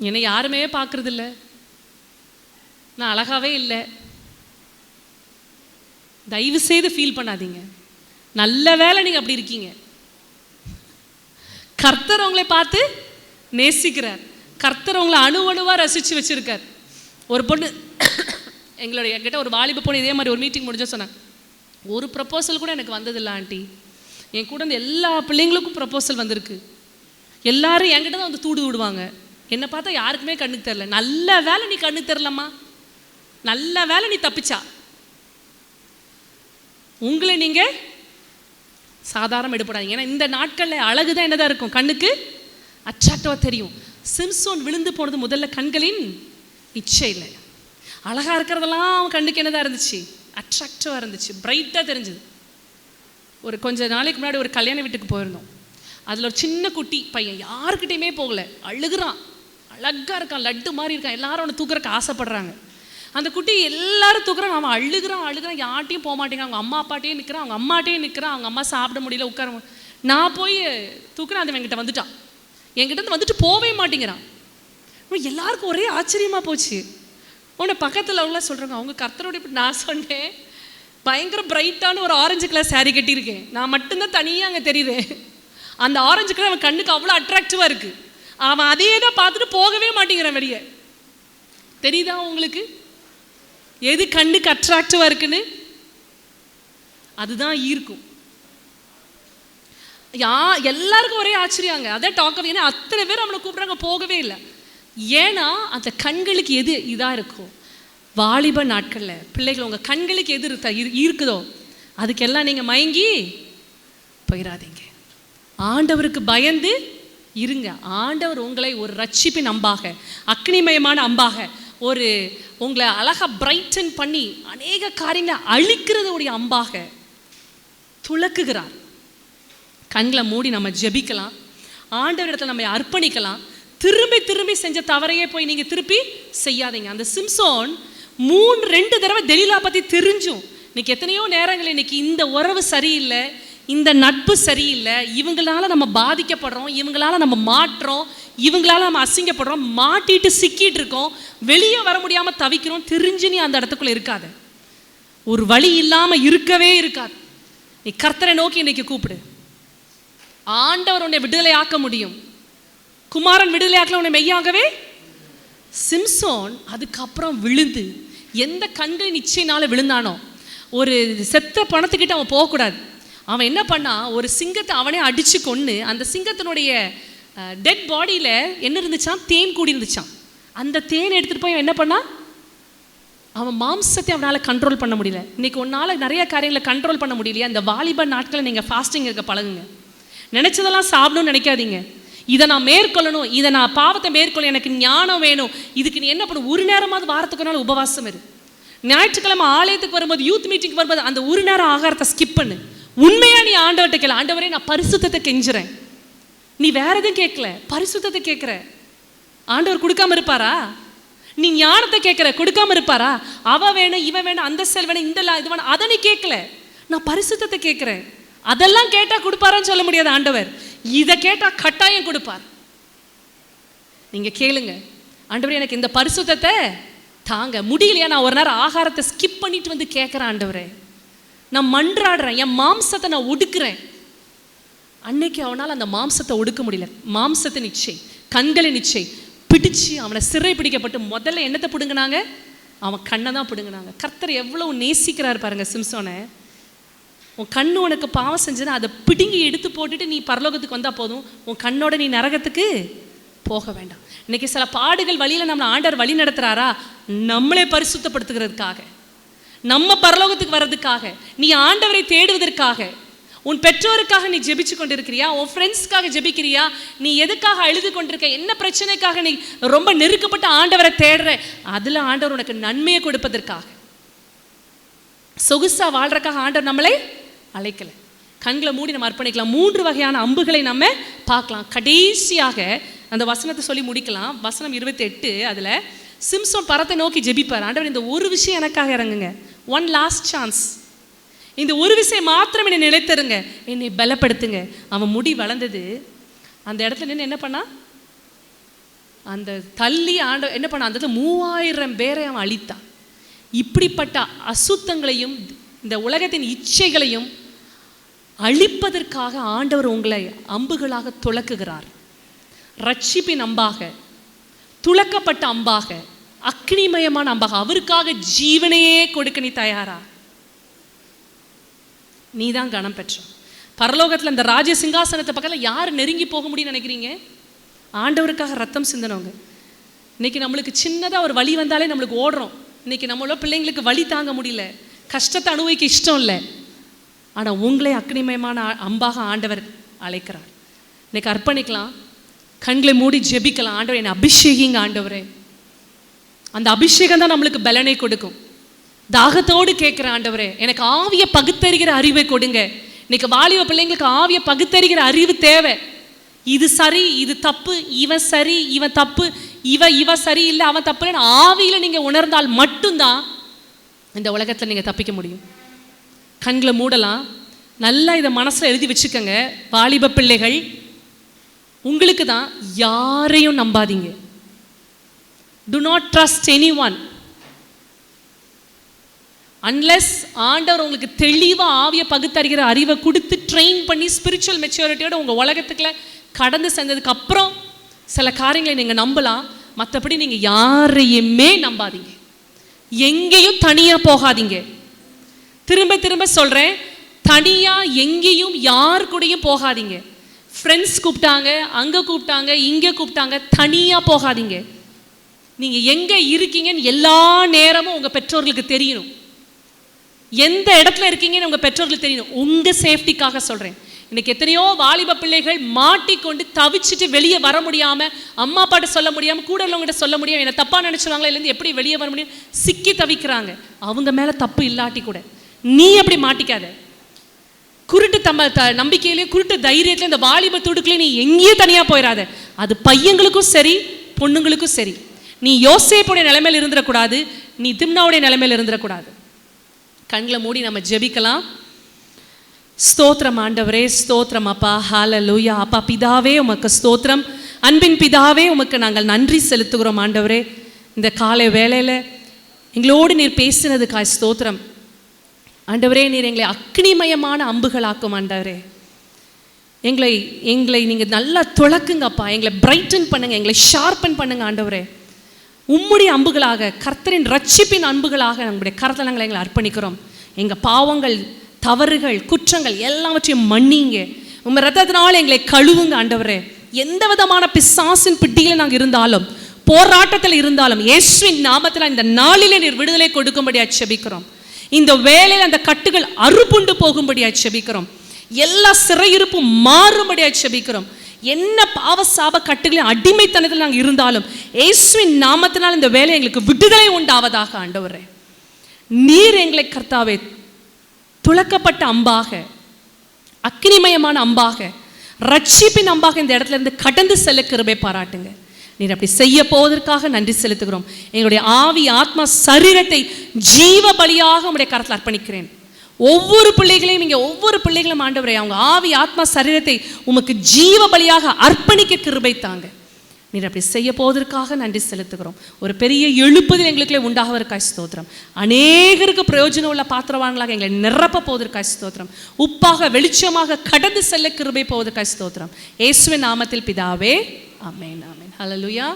என்னை யாருமே பார்க்கறது இல்லை, நான் அழகாவே இல்லை. தயவு செய்து ஃபீல் பண்ணாதீங்க. நல்ல வேளை நீங்க அப்படி இருக்கீங்க. கர்த்தர் உங்களை பார்த்து நேசிக்கிறார். கர்த்தர் உங்களை அணுவணுவா ரசிச்சு வச்சிருக்கார். ஒரு பொண்ணு என்கிட்ட ஒரு வாலிப பொண்ணு இதே மாதிரி ஒரு மீட்டிங் முடிஞ்ச சொன்னாங்க, ஒரு ப்ரப்போசல் கூட எனக்கு வந்ததில்லை ஆண்டி, என் கூட இந்த எல்லா பிள்ளைங்களுக்கும் ப்ரப்போசல் வந்திருக்கு, எல்லாரும் என்கிட்ட தான் வந்து தூடு விடுவாங்க, என்னை பார்த்தா யாருக்குமே கண்ணுக்கு தெரில. நல்ல வேலை நீ கண்ணுக்கு தெரிலம்மா, நல்ல வேலை நீ தப்பிச்சா. உங்களை நீங்க சாதாரண எடுப்படாதீங்க. ஏன்னா இந்த நாட்களில் அழகு தான் என்னதான் இருக்கும், கண்ணுக்கு அட்ராக்டிவா தெரியும். சிம்சோன் விழுந்து போனது முதல்ல கண்களின் இச்சை இல்லை, அழகா இருக்கிறதெல்லாம் அவன் கண்ணுக்கு என்னதான் இருந்துச்சு, அட்ராக்டிவா இருந்துச்சு, பிரைட்டா தெரிஞ்சது. ஒரு கொஞ்ச நாளைக்கு முன்னாடி ஒரு கல்யாண வீட்டுக்கு போயிருந்தோம். அதுல ஒரு சின்ன குட்டி பையன் யாருக்கிட்டையுமே போகல, அழுகுறான், அழகா இருக்கான், லட்டு மாதிரி இருக்கான், எல்லாரும் அவனை தூக்குறக்கு ஆசைப்படுறாங்க. அந்த குட்டி எல்லாரும் தூக்குறான், அவன் அழுகுறான், யார்ட்டையும் போக மாட்டேங்கிறான். அவங்க அம்மா அப்பாட்டையும் நிற்கிறான், அவங்க அம்மாட்டையும் நிற்கிறான், அவங்க அம்மா சாப்பிட முடியல, உட்கார. நான் போய் தூக்குறேன், அது என்கிட்ட வந்துட்டான், என்கிட்ட வந்துட்டு போவே மாட்டேங்கிறான். எல்லாருக்கும் ஒரே ஆச்சரியமா போச்சு. உன்னை பக்கத்தில் அவங்க சொல்றாங்க, அவங்க கர்த்தரோட. இப்படி நான் சொன்னேன், பயங்கர பிரைட்டான ஒரு ஆரஞ்சு கலர் சாரி கட்டியிருக்கேன், நான் மட்டும்தான் தனியாக அங்கே தெரியுறேன். அந்த ஆரஞ்சு கலர் அவன் கண்ணுக்கு அவ்வளோ அட்ராக்டிவா இருக்கு, அவன் அதே தான் பார்த்துட்டு போகவே மாட்டேங்கிறான் வெளியே. தெரியுதா உங்களுக்கு எது கண்ணுக்கு அட்ராக்டிவா இருக்குன்னு? அதுதான் ஈர்க்கும். எல்லாருக்கும் ஒரே ஆச்சரியாங்க, அதே டாக் ஆஃப். ஏன்னா அத்தனை பேர் அவனை கூப்பிட்றாங்க, போகவே இல்லை. ஏன்னா அந்த கண்களுக்கு எது இதா இருக்கும், வாலிப நாட்கள்ல பிள்ளைகள் உங்க கண்களுக்கு எது இருக்குதோ அதுக்கெல்லாம் நீங்க மயங்கி போயிடாதீங்க. ஆண்டவருக்கு பயந்து இருங்க. ஆண்டவர் உங்களை ஒரு ரட்சிப்பின் அம்பாக, அக்னிமயமான அம்பாக, ஒரு உங்களை அழகா பிரைட்டன் பண்ணி அநேக காரியங்களை அழிக்கிறதுடைய அம்பாக துலக்குகிறார். கண்களை மூடி நம்ம ஜெபிக்கலாம், ஆண்டவர் இடத்துல நம்ம அர்ப்பணிக்கலாம். திரும்பி திரும்பி செஞ்ச தவறையே போய் நீங்க திருப்பி செய்யாதீங்க. அந்த சிம்சோன் 2 தடவை தெலீலா பத்தி தெரிஞ்சும் இன்னைக்கு எத்தனையோ நேரங்கள் இன்னைக்கு இந்த உறவு சரியில்லை, இந்த நட்பு சரியில்லை, இவங்களால நம்ம பாதிக்கப்படுறோம், இவங்களால நம்ம மாற்றோம், இவங்களால நம்ம அசிங்கப்படுறோம், மாட்டிட்டு சிக்கிட்டு இருக்கோம், வெளியே வர முடியாம தவிக்கிறோம். தெரிஞ்சு நீ அந்த இடத்துக்குள்ள இருக்காது, ஒரு வழி இல்லாம இருக்கவே இருக்காது. நீ கர்த்தரை நோக்கி இன்னைக்கு கூப்பிடு, ஆண்டவர் உன்னை விடுதலை ஆக்க முடியும். குமாரன் விடுதலை ஆக்கல உன்னை மெய்யாகவே. சிம்சோன் அதுக்கப்புறம் விழுந்து எந்த கண்களின் நிச்சயனால விழுந்தானோ, ஒரு செத்த பணத்துக்கிட்ட அவன் போகக்கூடாது. அவன் என்ன பண்ணா, ஒரு சிங்கத்தை அவனே அடிச்சு கொண்டு, அந்த சிங்கத்தினுடைய டெட் பாடியில் என்ன இருந்துச்சான், தேன் கூடி இருந்துச்சான். அந்த தேன் எடுத்துகிட்டு போய் என்ன பண்ணா, அவன் மாம்சத்தை அவனால் கண்ட்ரோல் பண்ண முடியல. இன்னைக்கு ஒன்றால் நிறைய காரியங்களை கண்ட்ரோல் பண்ண முடியலையா? இந்த வாலிப நாட்களை நீங்கள் ஃபாஸ்டிங் இருக்க பழகுங்க. நினைச்சதெல்லாம் சாப்பிடணும்னு நினைக்காதீங்க. இதை நான் மேற்கொள்ளணும், இதை நான் பாவத்தை மேற்கொள்ள எனக்கு ஞானம் வேணும், இதுக்கு நீ என்ன பண்ணணும், ஒரு நேரமாவது வாரத்துக்கு நாள் உபவாசம் இரு. ஞாயிற்றுக்கிழமை ஆலயத்துக்கு வரும்போது, யூத் மீட்டிங் வரும்போது அந்த ஒரு நேரம் ஆகாரத்தை ஸ்கிப் பண்ணு. உண்மையா நீ ஆண்டவர்கிட்ட கேளு, ஆண்டவரே நான் பரிசுத்தத்தை கெஞ்சுறேன். நீ வேற எதுவும் கேட்கல, பரிசுத்தத்தை கேட்குற, ஆண்டவர் கொடுக்காம இருப்பாரா? நீ ஞானத்தை கேட்குற, கொடுக்காம இருப்பாரா? அவ வேணும், இவ வேணும், அந்த செல் வேணும், இந்த இது வேணும், அதை நீ கேட்கல, நான் பரிசுத்தத்தை கேட்குறேன். அதெல்லாம் கேட்டா கொடுப்பாரான்னு சொல்ல முடியாது ஆண்டவர், இதை கேட்டா கட்டாயம் கொடுப்பார். நீங்க கேளுங்க, ஆண்டவரே எனக்கு இந்த பரிசுத்தத்தை தாங்க முடியலையா, நான் ஒரு நேரம் ஆகாரத்தை ஸ்கிப் பண்ணிட்டு வந்து கேட்குறேன், ஆண்டவரே நான் மன்றாடுறேன், என் மாம்சத்தை நான் ஒடுக்குறேன். அன்னைக்கு அவனால் அந்த மாம்சத்தை ஒடுக்க முடியல. மாம்சத்தை நிச்சை, கண்களை நிச்சை, பிடிச்சு அவனை சிறை பிடிக்கப்பட்டு முதல்ல என்னத்தை பிடுங்கினாங்க? அவன் கண்ணை தான் பிடுங்கினாங்க. கர்த்தர் எவ்வளவு நேசிக்கிறார் பாருங்க சிம்சோனை. உன் கண்ணு உனக்கு பாவம் செஞ்சதுன்னா அதை பிடுங்கி எடுத்து போட்டுட்டு நீ பரலோகத்துக்கு வந்தால் போதும், உன் கண்ணோட நீ நரகத்துக்கு போக வேண்டாம். இன்னைக்கு சில பாடுகள் வழியில் நம்மளை ஆண்டவர் வழி நடத்துறாரா? நம்மளே பரிசுத்தப்படுத்துகிறதுக்காக, நம்ம பரலோகத்துக்கு வர்றதுக்காக, நீ ஆண்டவரை தேடுவதற்காக. உன் பெற்றோருக்காக நீ ஜெபிச்சு கொண்டிருக்கிறியா? உன் ஃப்ரெண்ட்ஸ்க்காக ஜெபிக்கிறியா? நீ எதுக்காக அழுது கொண்டிருக்க? என்ன பிரச்சனைக்காக நீ ரொம்ப நெருக்கப்பட்ட ஆண்டவரை தேடுற? அதில் ஆண்டவர் உனக்கு நன்மையை கொடுப்பதற்காக, சொகுசா வாழ்றதுக்காக ஆண்டவர் நம்மளை அழைக்கலை. கண்களை மூடி நம்ம அர்ப்பணிக்கலாம். 3 வகையான அம்புகளை நம்ம பார்க்கலாம். கடைசியாக அந்த வசனத்தை சொல்லி முடிக்கலாம். வசனம் 28, அதில் சிம்சோன் பரத்தை நோக்கி ஜெபிப்பார். ஆண்டவர், இந்த ஒரு விஷயம் எனக்காக இறங்குங்க, ஒன் லாஸ்ட் சான்ஸ், இந்த ஒரு விஷயம் மாத்திரம் என்னை நிலைத்தருங்க, என்னை பலப்படுத்துங்க. அவன் முடி வளர்ந்தது. அந்த இடத்துல நின்று என்ன பண்ணா? அந்த தள்ளி என்ன பண்ணா? அந்த இடத்துல 3000 பேரை அவன் அழித்தான். இப்படிப்பட்ட அசுத்தங்களையும் இந்த உலகத்தின் இச்சைகளையும் அழிப்பதற்காக ஆண்டவர் உங்களை அம்புகளாக துலக்குகிறார். ரட்சிப்பின் அம்பாக, துலக்கப்பட்ட அம்பாக, அக்னிமயமான அம்பாக, அவருக்காக ஜீவனையே கொடுக்க நீ தயாரா? நீ தான் கனம் பெற்ற. பரலோகத்தில் இந்த ராஜ சிங்காசனத்தை பக்கத்தில் யார் நெருங்கி போக முடியும்னு நினைக்கிறீங்க? ஆண்டவருக்காக ரத்தம் சிந்தனவங்க. இன்னைக்கு நம்மளுக்கு சின்னதாக ஒரு வலி வந்தாலே நம்மளுக்கு ஓடுறோம். இன்னைக்கு நம்மளோட பிள்ளைங்களுக்கு வலி தாங்க முடியல, கஷ்டத்தை அனுபவிக்க இஷ்டம் இல்லை. ஆனால் உங்களே அக்னிமயமான அம்பாக ஆண்டவர் அழைக்கிறார். இன்னைக்கு அர்ப்பணிக்கலாம், கண்களை மூடி ஜெபிக்கலாம். ஆண்டவர், என்னை அபிஷேகிங்க ஆண்டவரே. அந்த அபிஷேகம் தான் நம்மளுக்கு பலனை கொடுக்கும். தாகத்தோடு கேட்குற ஆண்டவரே, எனக்கு ஆவியை பகுத்தறிகிற அறிவை கொடுங்க. இன்னைக்கு வாலிப பிள்ளைங்களுக்கு ஆவியை பகுத்தறிகிற அறிவு தேவை. இது சரி, இது தப்பு, இவன் சரி, இவன் தப்பு, இவ சரி இல்லை, அவன் தப்புன்னு ஆவியில் நீங்கள் உணர்ந்தால் மட்டும்தான் இந்த உலகத்தில் நீங்கள் தப்பிக்க முடியும். கண்களை மூடலாம். நல்லா இதை மனசில் எழுதி வச்சுக்கோங்க. வாலிப பிள்ளைகள், உங்களுக்கு தான் யாரையும் நம்பாதீங்க. To not trust anyone unless ஆண்டவர் உங்களுக்கு தெளிவாக ஆவியை பகுத்தறிகிற அறிவை கொடுத்து ட்ரெயின் பண்ணி ஸ்பிரிச்சுவல் மெச்சூரிட்டியோட உங்கள் உலகத்துக்குள்ள கடந்து செஞ்சதுக்கு அப்புறம் சில காரியங்களை நீங்கள் நம்பலாம். மற்றபடி நீங்கள் யாரையுமே நம்பாதீங்க. எங்கேயும் தனியாக போகாதீங்க. திரும்ப திரும்ப சொல்கிறேன், தனியாக எங்கேயும் யார் கூடயும் போகாதீங்க. ஃப்ரெண்ட்ஸ் கூப்பிட்டாங்க, அங்கே கூப்பிட்டாங்க, இங்கே கூப்பிட்டாங்க, தனியாக போகாதீங்க. நீங்கள் எங்கே இருக்கீங்கன்னு எல்லா நேரமும் உங்கள் பெற்றோர்களுக்கு தெரியணும். எந்த இடத்துல இருக்கீங்கன்னு உங்கள் பெற்றோர்களுக்கு தெரியணும். உங்கள் சேஃப்டிக்காக சொல்கிறேன். இன்னைக்கு எத்தனையோ வாலிப பிள்ளைகள் மாட்டிக்கொண்டு தவிச்சிட்டு வெளியே வர முடியாமல், அம்மா அப்பாட்ட சொல்ல முடியாமல், கூட உள்ளவங்ககிட்ட சொல்ல முடியாமல், என்னை தப்பாக நினச்சிருவாங்களா, இல்லைருந்து எப்படி வெளியே வர முடியும், சிக்கி தவிக்கிறாங்க. அவங்க மேலே தப்பு இல்லாட்டி கூட நீ அப்படி மாட்டிக்காத. குருட்டு நம்பிக்கையிலையும் குருட்டு தைரியத்திலையும் இந்த வாலிப துடுக்குலையும் நீ எங்கேயும் தனியாக போயிடாத. அது பையங்களுக்கும் சரி, பொண்ணுங்களுக்கும் சரி. நீ யோசேப்புடைய நிலைமையில் இருந்துடக்கூடாது, நீ திம்னாவுடைய நிலைமையில் இருந்துடக்கூடாது. கண்களை மூடி நம்ம ஜெபிக்கலாம். ஸ்தோத்திரம் ஆண்டவரே, ஸ்தோத்திரம் அப்பா. ஹல்லேலூயா. அப்பா பிதாவே, உமக்கு ஸ்தோத்திரம். அன்பின் பிதாவே, உமக்கு நாங்கள் நன்றி செலுத்துகிறோம் ஆண்டவரே. இந்த காலை வேளையில் எங்களோடு நீர் பேசினதுக்காய் ஸ்தோத்திரம் ஆண்டவரே. நீர் எங்களை அக்னிமயமான அம்புகளாக்கும் ஆண்டவரே. எங்களை நீங்கள் நல்லா துளக்குங்கப்பா. எங்களை பிரைட்டன் பண்ணுங்க, எங்களை ஷார்பன் பண்ணுங்க ஆண்டவரே. உம்முடைய அம்புகளாக, கர்த்தரின் ரட்சிப்பின் அம்புகளாக நம்முடைய கரத்தலங்களை எங்களை அர்ப்பணிக்கிறோம். எங்கள் பாவங்கள், தவறுகள், குற்றங்கள் எல்லாவற்றையும் மன்னிங்க. உங்கள் ரத்தத்தினால் எங்களை கழுவுங்க ஆண்டவரே. எந்த விதமான பிசாசின் பிடியில் நாங்கள் இருந்தாலும், போராட்டத்தில் இருந்தாலும், இயேசுவின் நாமத்தில் இந்த நாளிலே நீர் விடுதலை கொடுக்கும்படியாக செபிக்கிறோம். இந்த வேளையில் அந்த கட்டுகள் அறுப்புண்டு போகும்படியாக செபிக்கிறோம். எல்லா சிறையிருப்பும் மாறும்படியாக செபிக்கிறோம். என்ன பாவ சாப கட்டுகளின் அடிமைத்தனத்தில் நாங்கள் இருந்தாலும் இயேசுவின் நாமத்தினால் இந்த வேலை எங்களுக்கு விடுதலை உண்டாவதாக ஆண்டவரே. நீர் எங்களை கர்த்தாவே துளக்கப்பட்ட அம்பாக, அக்னிமயமான அம்பாக, ரட்சிப்பின் அம்பாக இந்த இடத்துல இருந்து கடந்து செல்ல கிருபை பாராட்டுங்க. நீர் அப்படி செய்ய போவதற்காக நன்றி செலுத்துகிறோம். எங்களுடைய ஆவி, ஆத்மா, சரீரத்தை ஜீவ பலியாக உங்களுடைய கரத்தில் அர்ப்பணிக்கிறேன். ஒவ்வொரு பிள்ளைகளையும் இங்கே ஒவ்வொரு பிள்ளைகளும் ஆண்டவரே, அவங்க ஆவி, ஆத்மா, சரீரத்தை உமக்கு ஜீவ பலியாக அர்ப்பணிக்க கிருபை தாங்க. நீர் அப்படி செய்ய போவதற்காக நன்றி செலுத்துகிறோம். ஒரு பெரிய எழுப்புதல் எங்களுக்குள்ளே உண்டாவதற்காய் ஸ்தோத்திரம். அநேகருக்கு பிரயோஜனம் உள்ள பாத்திரவான்களாக எங்களை நிரப்ப போவதற்காய் ஸ்தோத்திரம். உப்பாக வெளிச்சமாக கடந்து செல்ல கிருபை போவதற்காய் ஸ்தோத்திரம். இயேசுவின் நாமத்தில் பிதாவே, ஆமென், ஆமென். ஹல்லேலூயா.